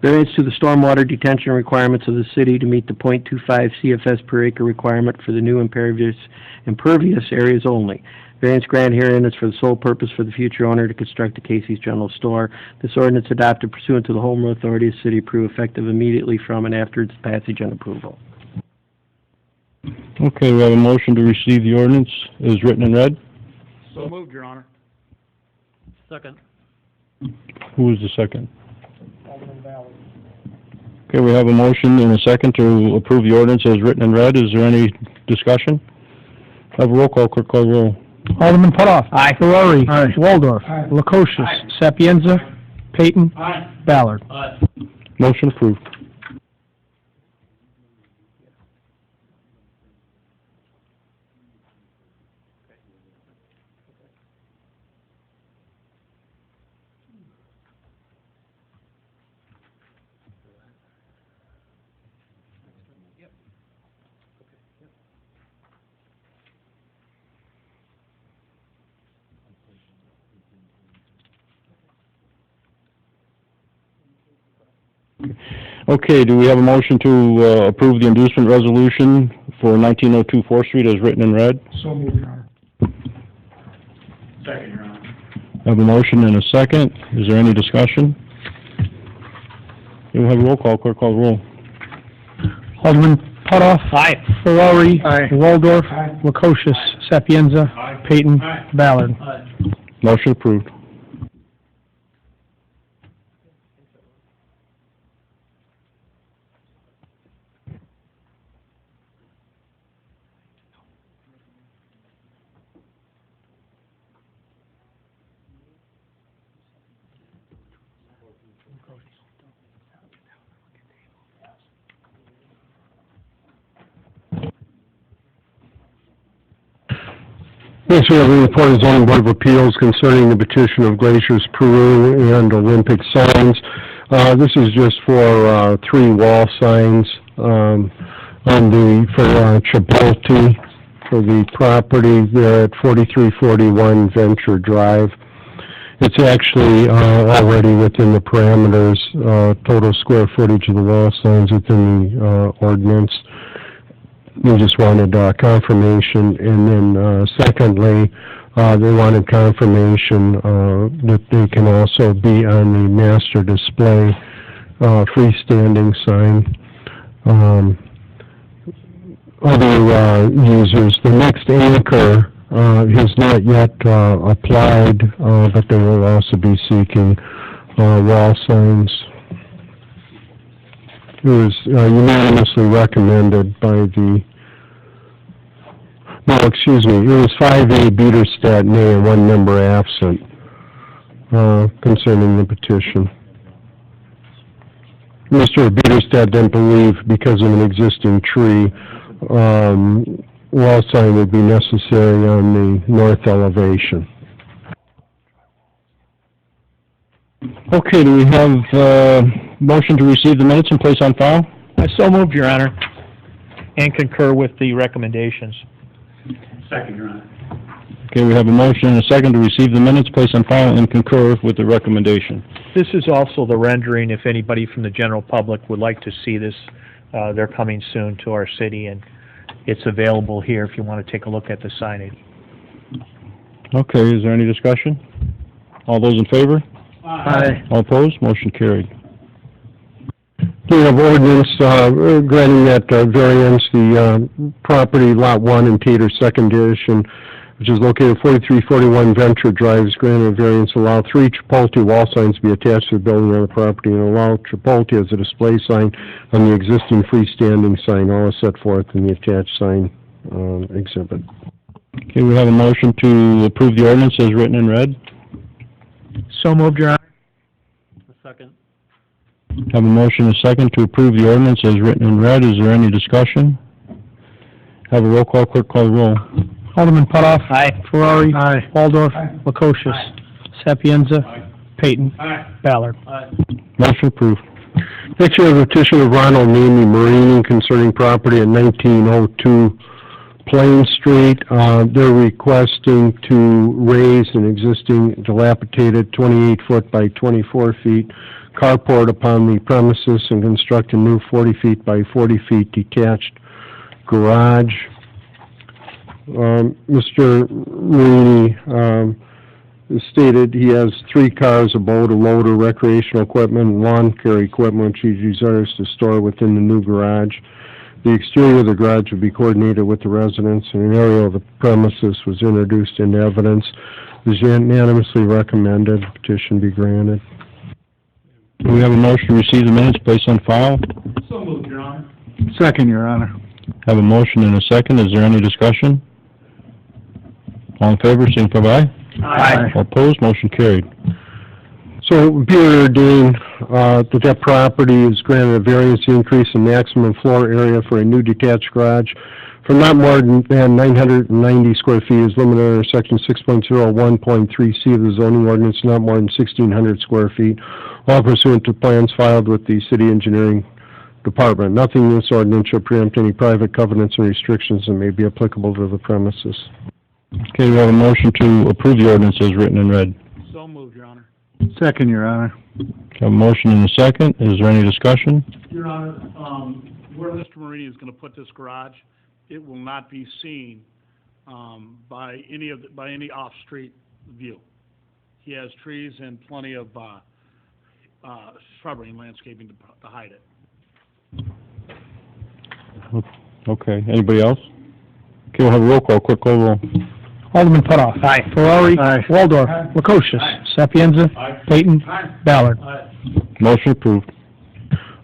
Variance to the stormwater detention requirements of the city to meet the .25 CFS per acre requirement for the new impervious areas only. Variance granted herein is for the sole purpose for the future owner to construct a Casey's General Store. This ordinance adopted pursuant to the Home Rule Authority of the City of Peru, effective immediately from and after its passage and approval.
Okay, we have a motion to receive the ordinance as written and read.
So moved, Your Honor. Second.
Who is the second? Okay, we have a motion and a second to approve the ordinance as written and read. Is there any discussion? Have a roll call, quick call roll.
Alderman Putoff.
Aye.
Ferrari.
Aye.
Waldorf.
Aye.
Lukosius.
Aye.
Sapienza. Peyton.
Aye.
Ballard.
Aye.
Motion approved. Okay, do we have a motion to approve the inducement resolution for 1902 4th Street as written and read.
So moved, Your Honor.
Second, Your Honor.
I have a motion and a second. Is there any discussion? We'll have a roll call. Clerk, call the roll.
Alderman Putoff.
Aye.
Ferrari.
Aye.
Waldorf.
Aye.
Lukosius. Sapienza. Peyton. Ballard.
Motion approved.
Next, we have a report of zoning board of appeals concerning the petition of Glaciers Peru and Olympic signs. This is just for, 3 wall signs, for Chipotle, for the property there at 4341 Venture Drive. It's actually, already within the parameters, total square footage of the wall signs within the, ordinance. We just wanted confirmation, and then secondly, they wanted confirmation that they can also be on the master display freestanding sign. Other users, the next anchor has not yet applied, but they will also be seeking wall signs. It was unanimously recommended by the, no, excuse me, it was 5A Bieterstadt nay and 1 member absent concerning the petition. Mr. Bieterstadt didn't believe because of an existing tree, wall sign would be necessary on the north elevation.
Okay, do we have, motion to receive the minutes and place on file?
I so moved, Your Honor, and concur with the recommendations.
Second, Your Honor.
Okay, we have a motion and a second to receive the minutes, place on file, and concur with the recommendation.
This is also the rendering, if anybody from the general public would like to see this. They're coming soon to our city, and it's available here if you want to take a look at the signage.
Okay, is there any discussion? All those in favor?
Aye.
All opposed? Motion carried.
We have ordinance granting that variance, the property Lot 1 in Tater Second Edition, which is located at 4341 Venture Drive, is granted a variance to allow 3 Chipotle wall signs to be attached to the building on the property and allow Chipotle as a display sign on the existing freestanding sign, all is set forth in the attached sign exhibit.
Okay, we have a motion to approve the ordinance as written and read.
So moved, Your Honor.
Second.
Have a motion and a second to approve the ordinance as written and read. Is there any discussion? Have a roll call. Clerk, call the roll.
Alderman Putoff.
Aye.
Ferrari.
Aye.
Waldorf.
Aye.
Lukosius. Sapienza. Peyton. Ballard.
Motion approved.
Next, we have a petition of Ronald and Amy Marini concerning property at 1902 Plain Street. They're requesting to raise an existing dilapidated 28-foot by 24 feet carport upon the premises and construct a new 40 feet by 40 feet detached garage. Mr. Marini stated he has 3 cars, a boat, a loader, recreational equipment, and lawn care equipment which he desires to store within the new garage. The exterior of the garage would be coordinated with the residents, and an aerial of the premises was introduced into evidence. It is unanimously recommended the petition be granted.
Do we have a motion to receive the minutes, placed on file?
So moved, Your Honor.
Second, Your Honor.
Have a motion and a second. Is there any discussion? All in favor, signify by aye.
Aye.
All opposed, motion carried.
So be it ordained that that property is granted a variance increase in maximum floor area for a new detached garage from not more than 990 square feet is limited under section 6.01.3C of the zoning ordinance, not more than 1,600 square feet, all pursuant to plans filed with the city engineering department. Nothing in this ordinance shall preempt any private covenants and restrictions that may be applicable to the premises.
Okay, we have a motion to approve the ordinance as written and read.
So moved, Your Honor.
Second, Your Honor.
Have a motion and a second. Is there any discussion?
Your Honor, where Mr. Marini is gonna put this garage,
it will not be seen, by any off-street view. He has trees and plenty of, shrubbery and landscaping to hide it.
Okay, anybody else? Okay, we'll have a roll call, quick call roll.
Alderman Putoff. Aye. Ferrari. Aye. Waldorf. Lukosius. Sapienza. Peyton. Ballard.
Motion approved.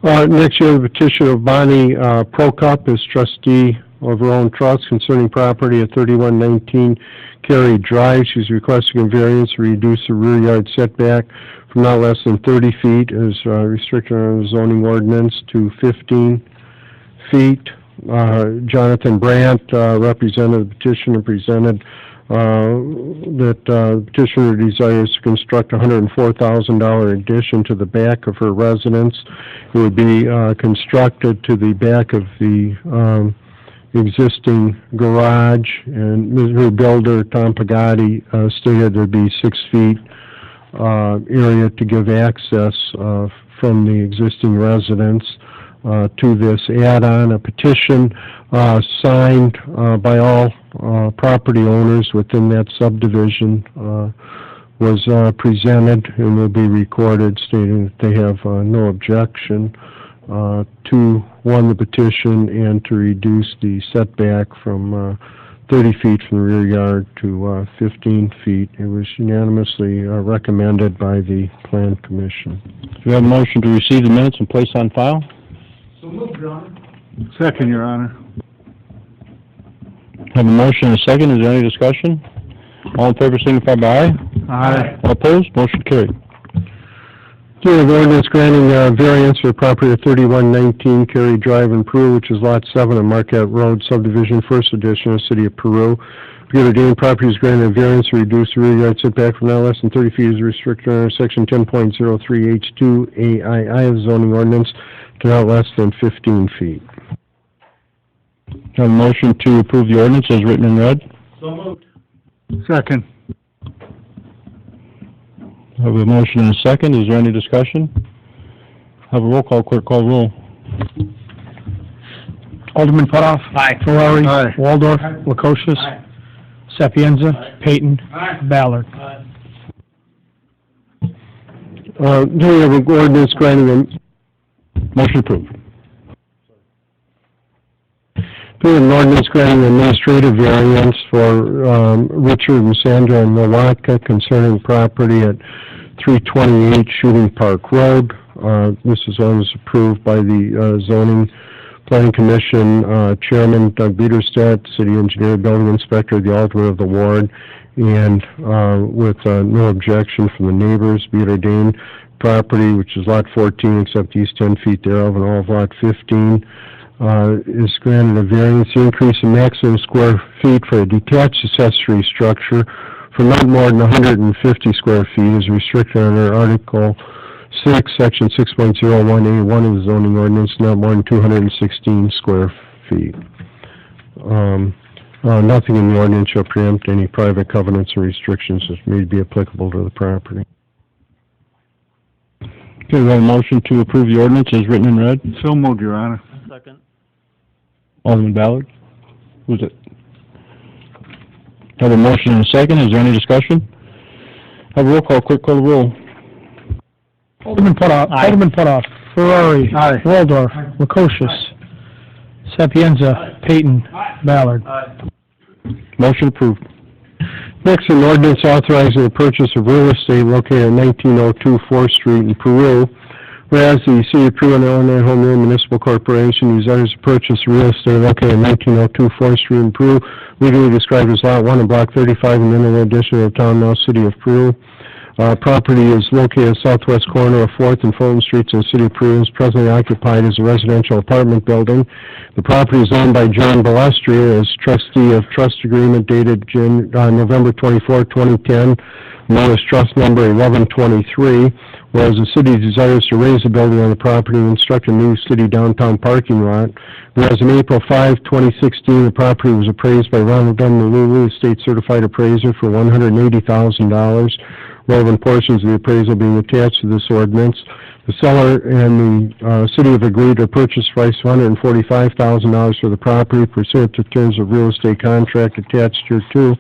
Next, you have a petition of Bonnie, Prokop as trustee of her own trust concerning property at 3119 Cary Drive. She's requesting a variance to reduce the rear yard setback from not less than 30 feet as restricted under the zoning ordinance to 15 feet. Jonathan Brandt, represented the petitioner, presented that the petitioner desires to construct a $104,000 addition to the back of her residence. It would be constructed to the back of the existing garage, and her builder, Tom Pagatti, stated there'd be 6 feet area to give access from the existing residence to this add-on. A petition signed by all property owners within that subdivision was presented and will be recorded, stating that they have no objection to, one, the petition, and to reduce the setback from 30 feet from the rear yard to 15 feet. It was unanimously recommended by the Plan Commission.
Do we have a motion to receive the minutes and place on file?
So moved, Your Honor.
Second, Your Honor.
Have a motion and a second. Is there any discussion? All in favor, signify by aye.
Aye.
All opposed? Motion carried.
Do you have ordinance granting variance for property at 3119 Cary Drive in Peru, which is Lot 7 on Marquette Road, subdivision, first edition of City of Peru. Be it ordained, property is granted a variance to reduce the rear yard setback from not less than 30 feet as restricted under Section 10.03H2 AII of the zoning ordinance to not less than 15 feet.
Have a motion to approve the ordinance as written and read?
So moved.
Second.
Have a motion and a second. Is there any discussion? Have a roll call, clerk call roll.
Alderman Putoff. Aye. Ferrari.
Aye.
Waldorf. Lukosius. Sapienza. Peyton. Ballard.
Do we have an ordinance granting a...
Motion approved.
Do we have an ordinance granting administrative variance for Richard and Sandra Nowaka concerning property at 328 Shooting Park Road. This is always approved by the Zoning Planning Commission Chairman Doug Biederstadt, City Engineer, Building Inspector, the Alderman of the Ward, and with no objection from the neighbors. Be it ordained, property, which is Lot 14, except the east 10 feet thereof, and all of Lot 15, is granted a variance to increase the maximum square feet for a detached accessory structure for not more than 150 square feet as restricted under Article 6, Section 6.01A1 of the zoning ordinance, not more than 216 square feet. Nothing in the ordinance shall preempt any private covenants or restrictions that may be applicable to the property.
Okay, we have a motion to approve the ordinance as written and read.
So moved, Your Honor.
Second.
Alderman Ballard? Who's it? Have a motion and a second. Is there any discussion? Have a roll call, quick call the roll.
Alderman Putoff.
Aye.
Alderman Putoff. Ferrari.
Aye.
Waldorf. Lukosius. Sapienza. Peyton. Ballard.
Motion approved.
Next, an ordinance authorizing the purchase of real estate located at 1902 4th Street in Peru. Whereas the City of Peru and Illinois Home Rule Municipal Corporation desires to purchase real estate located at 1902 4th Street in Peru, legally described as Lot 1 in Block 35 in the Mineral Edition of Town now City of Peru. Property is located at southwest corner of 4th and Fulton Streets in the City of Peru and is presently occupied as a residential apartment building. The property is owned by John Balestria as trustee of trust agreement dated November 24, 2010, known as trust number 1123, whereas the city desires to raise the building on the property and construct a new city downtown parking lot. Whereas on April 5, 2016, the property was appraised by Ronald M. Malulu, State Certified Appraiser, for $180,000. Relevant portions of the appraisal being attached to this ordinance.
The seller and the city have agreed to purchase price of $145,000 for the property pursuant to terms of real estate contract attached here too.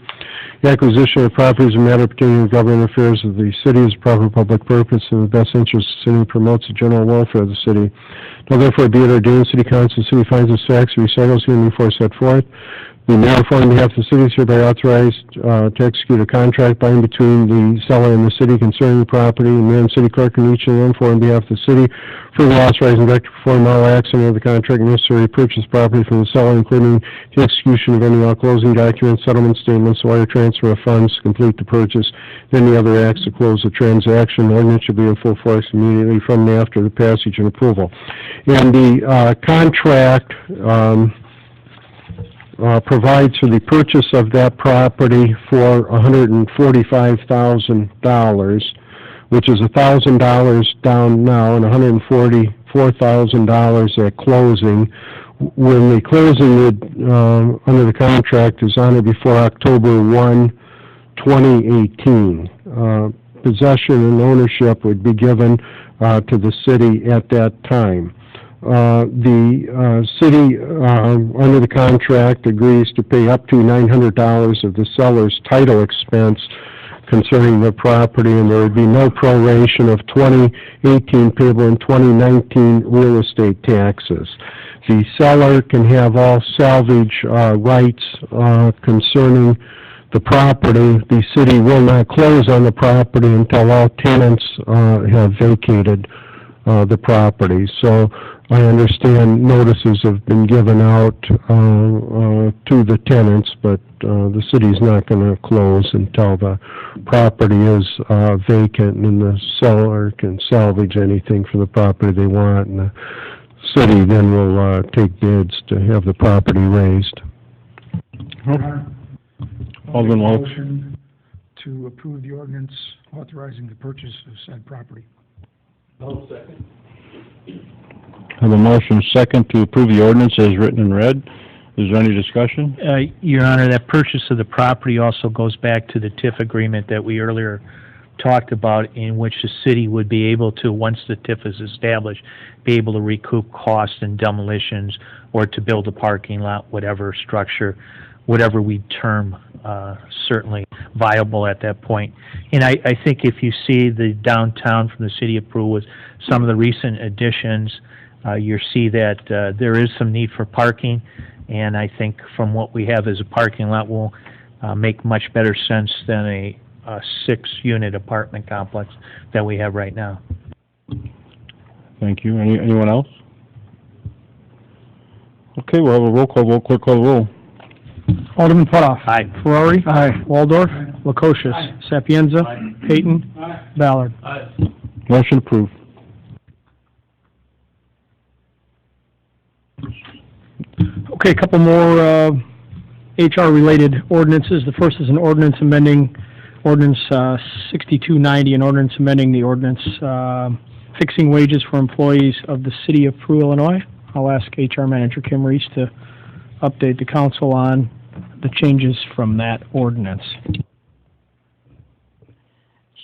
The acquisition of property is a matter pertaining to government affairs of the city as a proper public purpose in the best interest of the city and promotes the general welfare of the city. Now therefore be it ordained, the city council, the city finds this facts to be settled herein before set forth. The mayor, on behalf of the city, is hereby authorized to execute a contract binding between the seller and the city concerning the property, and mayor and city clerk in each of them, for on behalf of the city, further authorizing the director to perform all acts under the contract necessary to purchase property from the seller, including the execution of any all closing documents, settlement statements, wire transfer of funds to complete the purchase, and any other acts to close the transaction. The ordinance should be in full force immediately from and after the passage and approval. And the contract provides for the purchase of that property for $145,000, which is $1,000 down now and $144,000 at closing. When the closing under the contract is on or before October 1, 2018, possession and ownership would be given to the city at that time. The city, under the contract, agrees to pay up to $900 of the seller's title expense concerning the property, and there would be no proration of 2018 payable and 2019 real estate taxes. The seller can have all salvage rights concerning the property. The city will not close on the property until all tenants have vacated the property. So I understand notices have been given out to the tenants, but the city's not going to close until the property is vacant and the seller can salvage anything for the property they want, and the city then will take bids to have the property raised.
Alderman Walsh. Motion to approve the ordinance authorizing the purchase of said property.
I'll second.
I have a motion second to approve the ordinance as written and read. Is there any discussion?
Your Honor, that purchase of the property also goes back to the TIF agreement that we earlier talked about, in which the city would be able to, once the TIF is established, be able to recoup costs and demolitions or to build a parking lot, whatever structure, whatever we term certainly viable at that point. And I think if you see the downtown from the city of Peru with some of the recent additions, you see that there is some need for parking, and I think from what we have as a parking lot will make much better sense than a 6-unit apartment complex that we have right now.
Thank you. Anyone else? Okay, we'll have a roll call. Roll clerk call the roll.
Alderman Putoff.
Aye.
Ferrari. Aye. Waldorf. Lukosius. Sapienza. Payton. Ballard.
Motion approved.
Okay, a couple more HR-related ordinances. The first is an ordinance amending Ordinance 6290, an ordinance amending the ordinance fixing wages for employees of the City of Peru, Illinois. I'll ask HR Manager Kim Reese to update the council on the changes from that ordinance.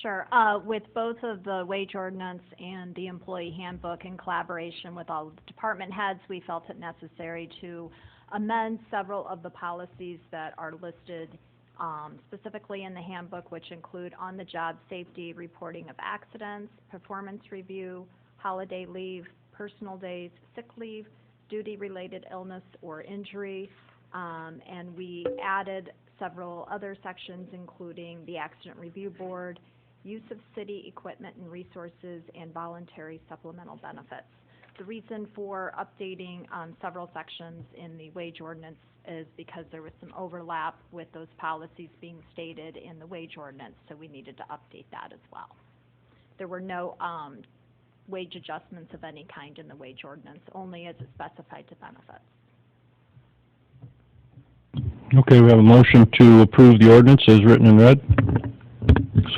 Sure. With both of the wage ordinance and the employee handbook, in collaboration with all of the department heads, we felt it necessary to amend several of the policies that are listed specifically in the handbook, which include on-the-job safety, reporting of accidents, performance review, holiday leave, personal days, sick leave, duty-related illness or injury, and we added several other sections, including the accident review board, use of city equipment and resources, and voluntary supplemental benefits. The reason for updating several sections in the wage ordinance is because there was some overlap with those policies being stated in the wage ordinance, so we needed to update that as well. There were no wage adjustments of any kind in the wage ordinance, only as it specified to benefits.
Okay, we have a motion to approve the ordinance as written and read.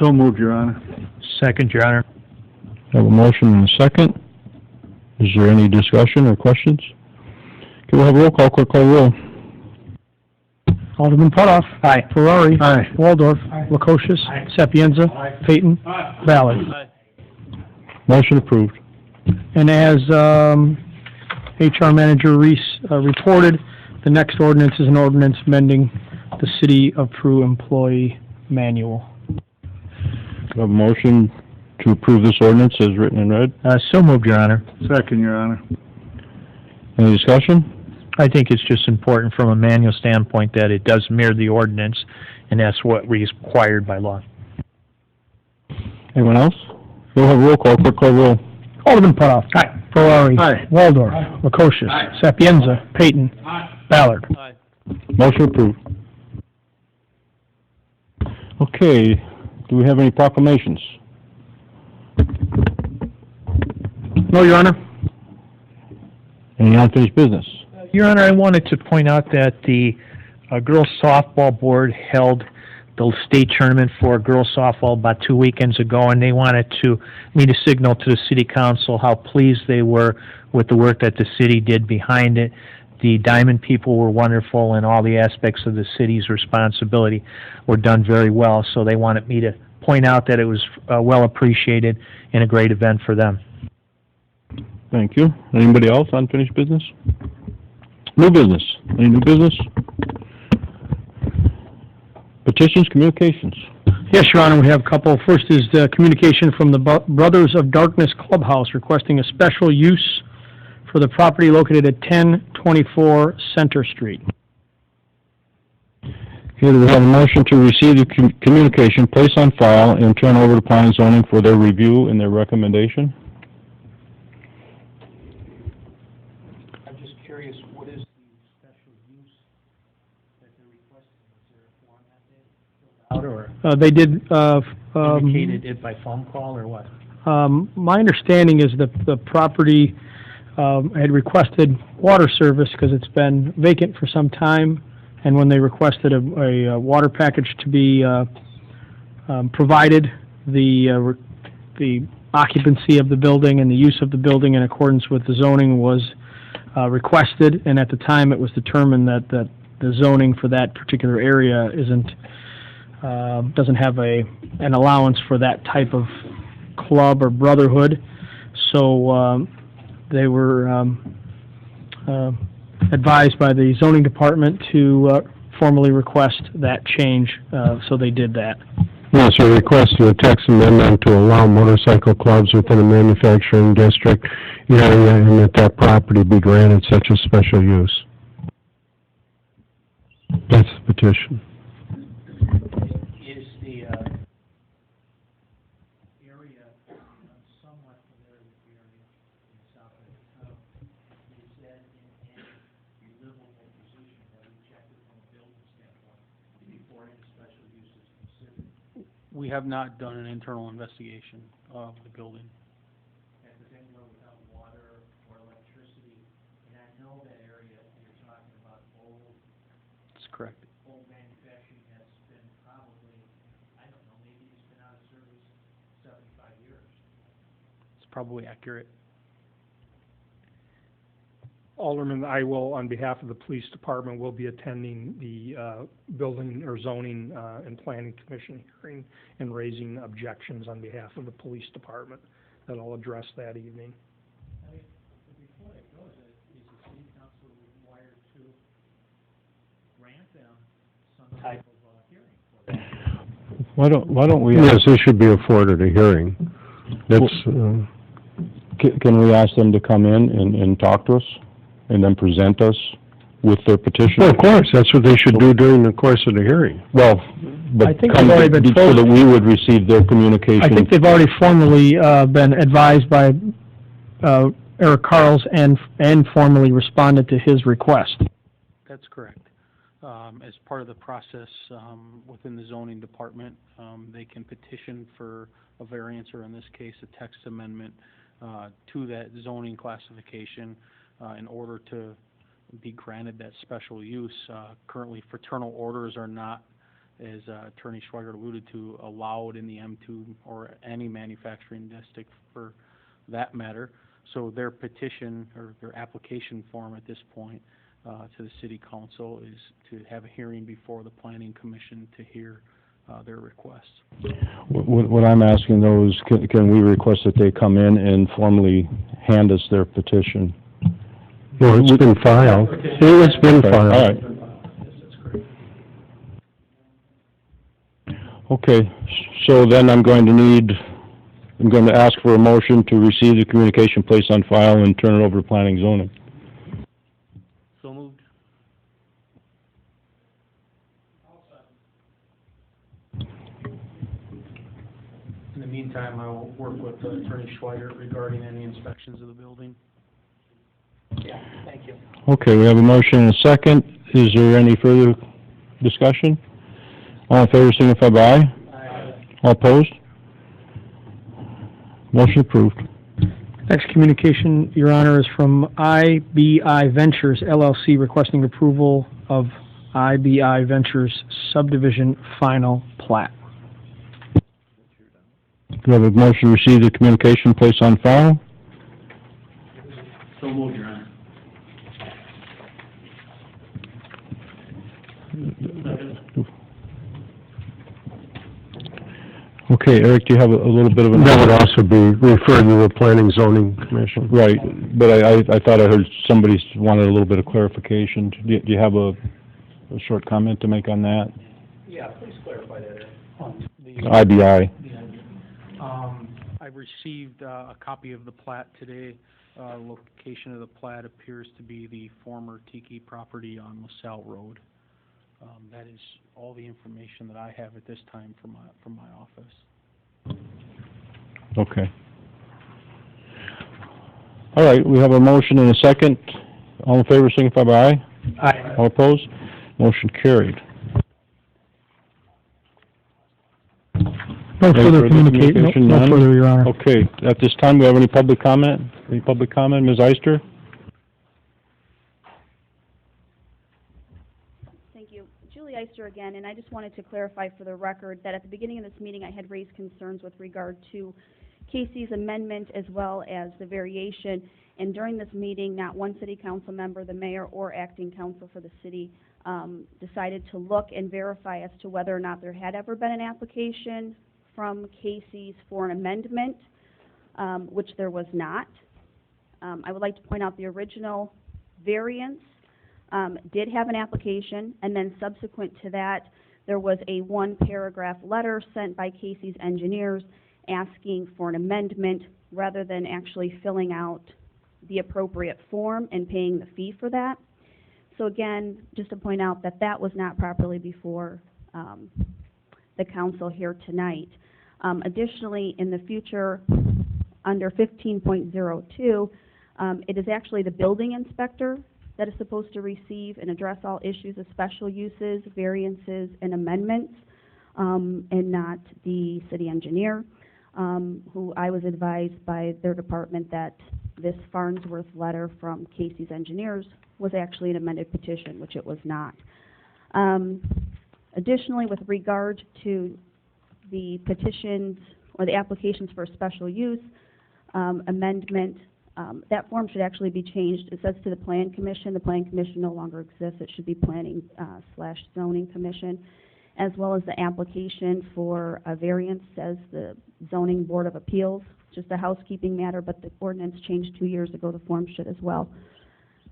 So moved, Your Honor.
Second, Your Honor.
I have a motion and a second. Is there any discussion or questions? Okay, we'll have a roll call. Clerk call the roll.
Alderman Putoff.
Aye.
Ferrari.
Aye.
Waldorf. Lukosius. Sapienza. Payton. Ballard.
Motion approved.
And as HR Manager Reese reported, the next ordinance is an ordinance amending the City of Peru Employee Manual.
A motion to approve this ordinance as written and read.
So moved, Your Honor.
Second, Your Honor.
Any discussion?
I think it's just important from a manual standpoint that it does mirror the ordinance, and that's what is required by law.
Anyone else? We'll have roll call. Clerk call roll.
Alderman Putoff. Aye. Valori. Aye. Waldorf. Aye. Lukosius. Aye. Sapienza. Peyton. Aye. Ballard.
Aye.
Motion approved. Okay, do we have any proclamations?
No, Your Honor.
Any unfinished business?
Your Honor, I wanted to point out that the girls softball board held the state tournament for girls softball about 2 weekends ago, and they wanted me to signal to the city council how pleased they were with the work that the city did behind it. The Diamond people were wonderful, and all the aspects of the city's responsibility were done very well, so they wanted me to point out that it was well appreciated and a great event for them.
Thank you. Anybody else, unfinished business? New business. Any new business? Petitions, communications.
Yes, Your Honor, we have a couple. First is the communication from the Brothers of Darkness Clubhouse requesting a special use for the property located at 1024 Center Street.
Here we have a motion to receive the communication, place on file, and turn over to planning and zoning for their review and their recommendation.
I'm just curious, what is the special use that they're requesting? Is there a form that they filled out, or
They did,
indicated it by phone call, or what?
my understanding is that the property had requested water service because it's been vacant for some time, and when they requested a water package to be provided, the occupancy of the building and the use of the building in accordance with the zoning was requested, and at the time it was determined that the zoning for that particular area doesn't have an allowance for that type of club or brotherhood, so they were advised by the zoning department to formally request that change, so they did that.
Yes, we're requesting a text amendment to allow motorcycle clubs within a manufacturing district area and that property be granted such a special use. That's the petition.
Is the area, I'm somewhat familiar with the area in south of the town, is that in any livable position that we checked it from a building standpoint before any special use is considered?
We have not done an internal investigation of the building.
And is anywhere without water or electricity? And I know that area you're talking about old.
That's correct.
Old manufacturing that's been probably, I don't know, maybe it's been out of service 75 years.
It's probably accurate.
Alderman, I will, on behalf of the police department, will be attending the building or zoning and planning commission hearing and raising objections on behalf of the police department that I'll address that evening.
I mean, before that goes, is the city council required to grant them some type of hearing for that?
Why don't we?
Yes, this should be afforded a hearing. That's,
Can we ask them to come in and talk to us, and then present us with their petition?
well, of course, that's what they should do during the course of the hearing.
Well, but
I think
come
they've already been
so
told.
that we would receive their communication.
I think they've already formally been advised by Eric Carls and formally responded to his request.
That's correct. As part of the process within the zoning department, they can petition for a variance, or in this case, a text amendment to that zoning classification in order to be granted that special use. Currently, fraternal orders are not, as Attorney Schweiger alluded to, allowed in the M2 or any manufacturing district for that matter. So their petition or their application form at this point to the city council is to have a hearing before the planning commission to hear their requests.
What I'm asking though is, can we request that they come in and formally hand us their petition?
No, it's been filed. It's been
Okay,
filed.
all right. Okay, so then I'm going to ask for a motion to receive the communication placed on file and turn it over to planning and zoning.
So moved. In the meantime, I will work with Attorney Schweigert regarding any inspections of the building. Yeah, thank you.
Okay, we have a motion and a second. Is there any further discussion? All in favor, signify by aye.
Aye.
All opposed? Motion approved.
Next communication, Your Honor, is from IBI Ventures LLC requesting approval of IBI Ventures subdivision final plat.
Do we have a motion to receive the communication placed on file?
So moved, Your Honor.
Okay, Eric, do you have a little bit of an...
That would also be referred to the Planning Zoning Commission.
Right, but I thought I heard somebody wanted a little bit of clarification. Do you have a short comment to make on that?
Yeah, please clarify that, Eric.
IBI.
I received a copy of the plat today. Location of the plat appears to be the former Tiki property on LaSalle Road. That is all the information that I have at this time from my office.
Okay. All right, we have a motion and a second. All in favor, signify by aye.
Aye.
All opposed? Motion carried.
No
Any
further communication, no
none?
further, Your Honor.
Okay, at this time, do we have any public comment? Any public comment, Ms. Eister?
Thank you. Julie Eister again, and I just wanted to clarify for the record that at the beginning of this meeting, I had raised concerns with regard to Casey's amendment as well as the variation, and during this meeting, not one city council member, the mayor, or acting council for the city decided to look and verify as to whether or not there had ever been an application from Casey's for an amendment, which there was not. I would like to point out the original variance did have an application, and then subsequent to that, there was a one-paragraph letter sent by Casey's engineers asking for an amendment rather than actually filling out the appropriate form and paying the fee for that. So again, just to point out that that was not properly before the council here tonight. Additionally, in the future, under 15.02, it is actually the building inspector that is supposed to receive and address all issues of special uses, variances, and amendments, and not the city engineer, who I was advised by their department that this Farnsworth letter from Casey's engineers was actually an amended petition, which it was not. Additionally, with regard to the petitions or the applications for special use amendment, that form should actually be changed. It says to the Plan Commission. The Plan Commission no longer exists. It should be Planning / Zoning Commission, as well as the application for a variance says the Zoning Board of Appeals. Just a housekeeping matter, but the ordinance changed 2 years ago. The form should as well.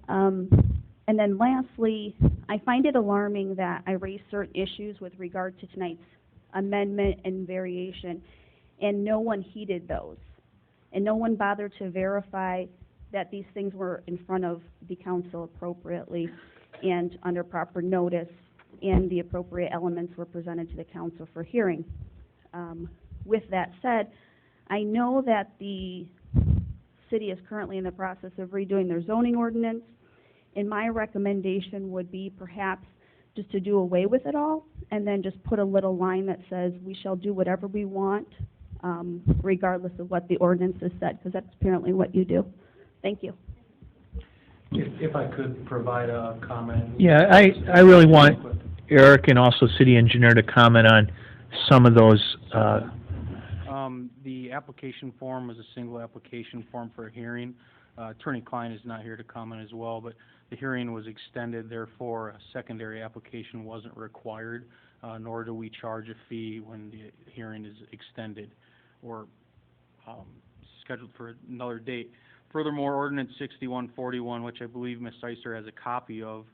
And then lastly, I find it alarming that I raised certain issues with regard to tonight's amendment and variation, and no one heeded those. And no one bothered to verify that these things were in front of the council appropriately and under proper notice, and the appropriate elements were presented to the council for hearing. With that said, I know that the city is currently in the process of redoing their zoning ordinance, and my recommendation would be perhaps just to do away with it all and then just put a little line that says we shall do whatever we want regardless of what the ordinance has said, because that's apparently what you do. Thank you.
If I could provide a comment.
Yeah, I really want Eric and also city engineer to comment on some of those.
The application form was a single application form for a hearing. Attorney Klein is not here to comment as well, but The hearing was extended, therefore a secondary application wasn't required, nor do we charge a fee when the hearing is extended or scheduled for another date. Furthermore, Ordinance 6141, which I believe Ms. Ister has a copy of,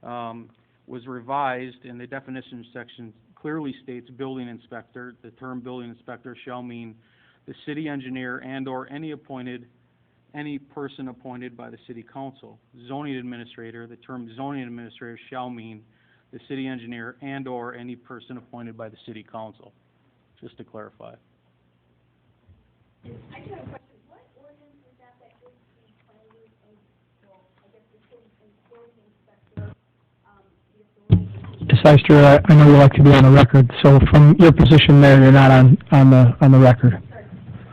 was revised, and the definition section clearly states building inspector. The term building inspector shall mean the city engineer and/or any person appointed by the city council. Zoning administrator, the term zoning administrator shall mean the city engineer and/or any person appointed by the city council, just to clarify.
I do have a question. What ordinance is that gives the planning and, well, I guess the city building inspector, the authority?
Ms. Ister, I know you like to be on the record, so from your position there, you're not on the record.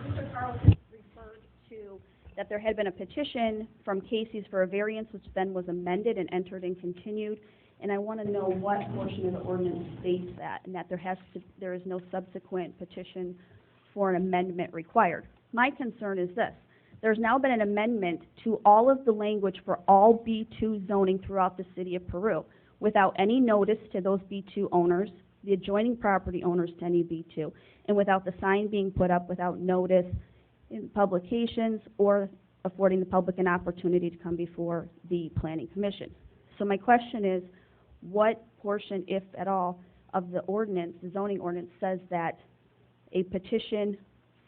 Mr. Carlson referred to that there had been a petition from Casey's for a variance, which then was amended and entered and continued, and I want to know what portion of the ordinance states that, and that there is no subsequent petition for an amendment required. My concern is this. There's now been an amendment to all of the language for all B2 zoning throughout the city of Peru without any notice to those B2 owners, the adjoining property owners to any B2, and without the sign being put up, without notice in publications or affording the public an opportunity to come before the Planning Commission. So my question is, what portion, if at all, of the ordinance, the zoning ordinance, says that a petition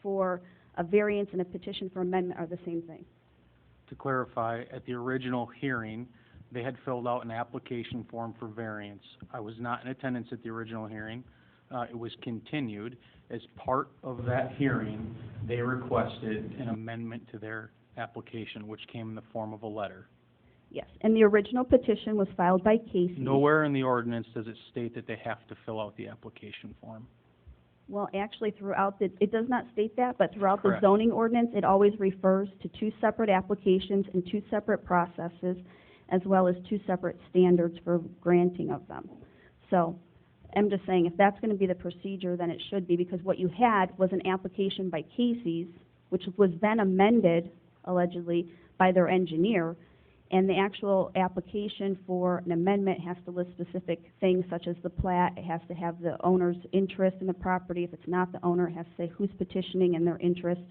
for a variance and a petition for amendment are the same thing?
To clarify, at the original hearing, they had filled out an application form for variance. I was not in attendance at the original hearing. It was continued. As part of that hearing, they requested an amendment to their application, which came in the form of a letter.
Yes, and the original petition was filed by Casey.
Nowhere in the ordinance does it state that they have to fill out the application form.
Well, actually, throughout it does not state that, but throughout
Correct.
the zoning ordinance, it always refers to two separate applications and two separate processes, as well as two separate standards for granting of them. So I'm just saying, if that's going to be the procedure, then it should be, because what you had was an application by Casey's, which was then amended, allegedly, by their engineer, and the actual application for an amendment has to list specific things such as the plat. It has to have the owner's interest in the property. If it's not the owner, it has to say who's petitioning and their interest.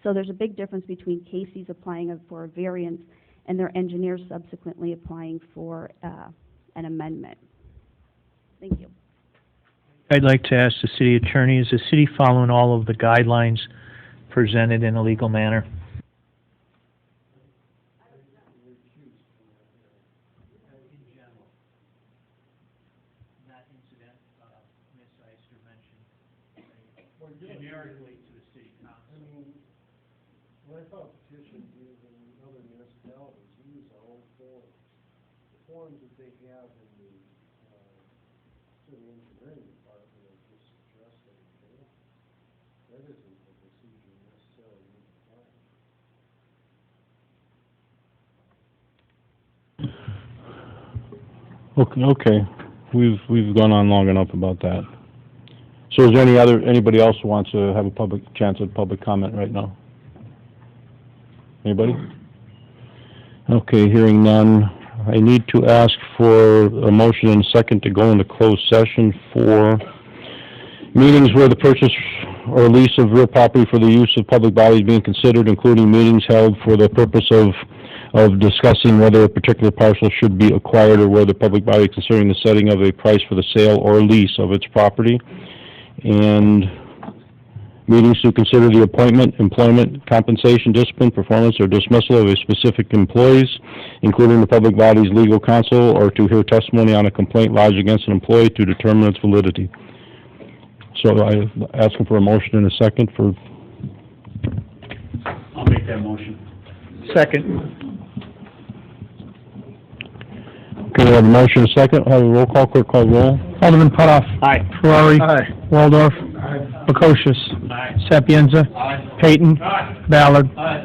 So there's a big difference between Casey's applying for a variance and their engineer subsequently applying for an amendment. Thank you.
I'd like to ask the city attorney, is the city following all of the guidelines presented in a legal manner?
Generically to the city council. I mean, when I file petitions in other municipalities, we use our own forms. The forms that they have in the, city engineering department are just suggesting, that isn't the procedure necessarily we apply.
Okay, we've gone on long enough about that. So is there anybody else who wants to have a chance at public comment right now? Anybody? Okay, hearing none. I need to ask for a motion and a second to go into closed session for meetings where the purchase or lease of real property for the use of public bodies being considered, including meetings held for the purpose of discussing whether a particular parcel should be acquired or whether the public body is considering the setting of a price for the sale or lease of its property, and meetings to consider the appointment, employment, compensation, discipline, performance, or dismissal of a specific employees, including the public body's legal counsel, or to hear testimony on a complaint lodged against an employee to determine its validity. So I'm asking for a motion and a second for...
I'll make that motion.
Second.
Okay, we have a motion and a second. We'll have a roll call. Clerk call roll.
Alderman Putoff.
Aye.
Ferrari.
Aye.
Waldorf.
Aye.
Prokosius.
Aye.
Sapienza.
Aye.
Payton.
Aye.
Ballard.
Aye.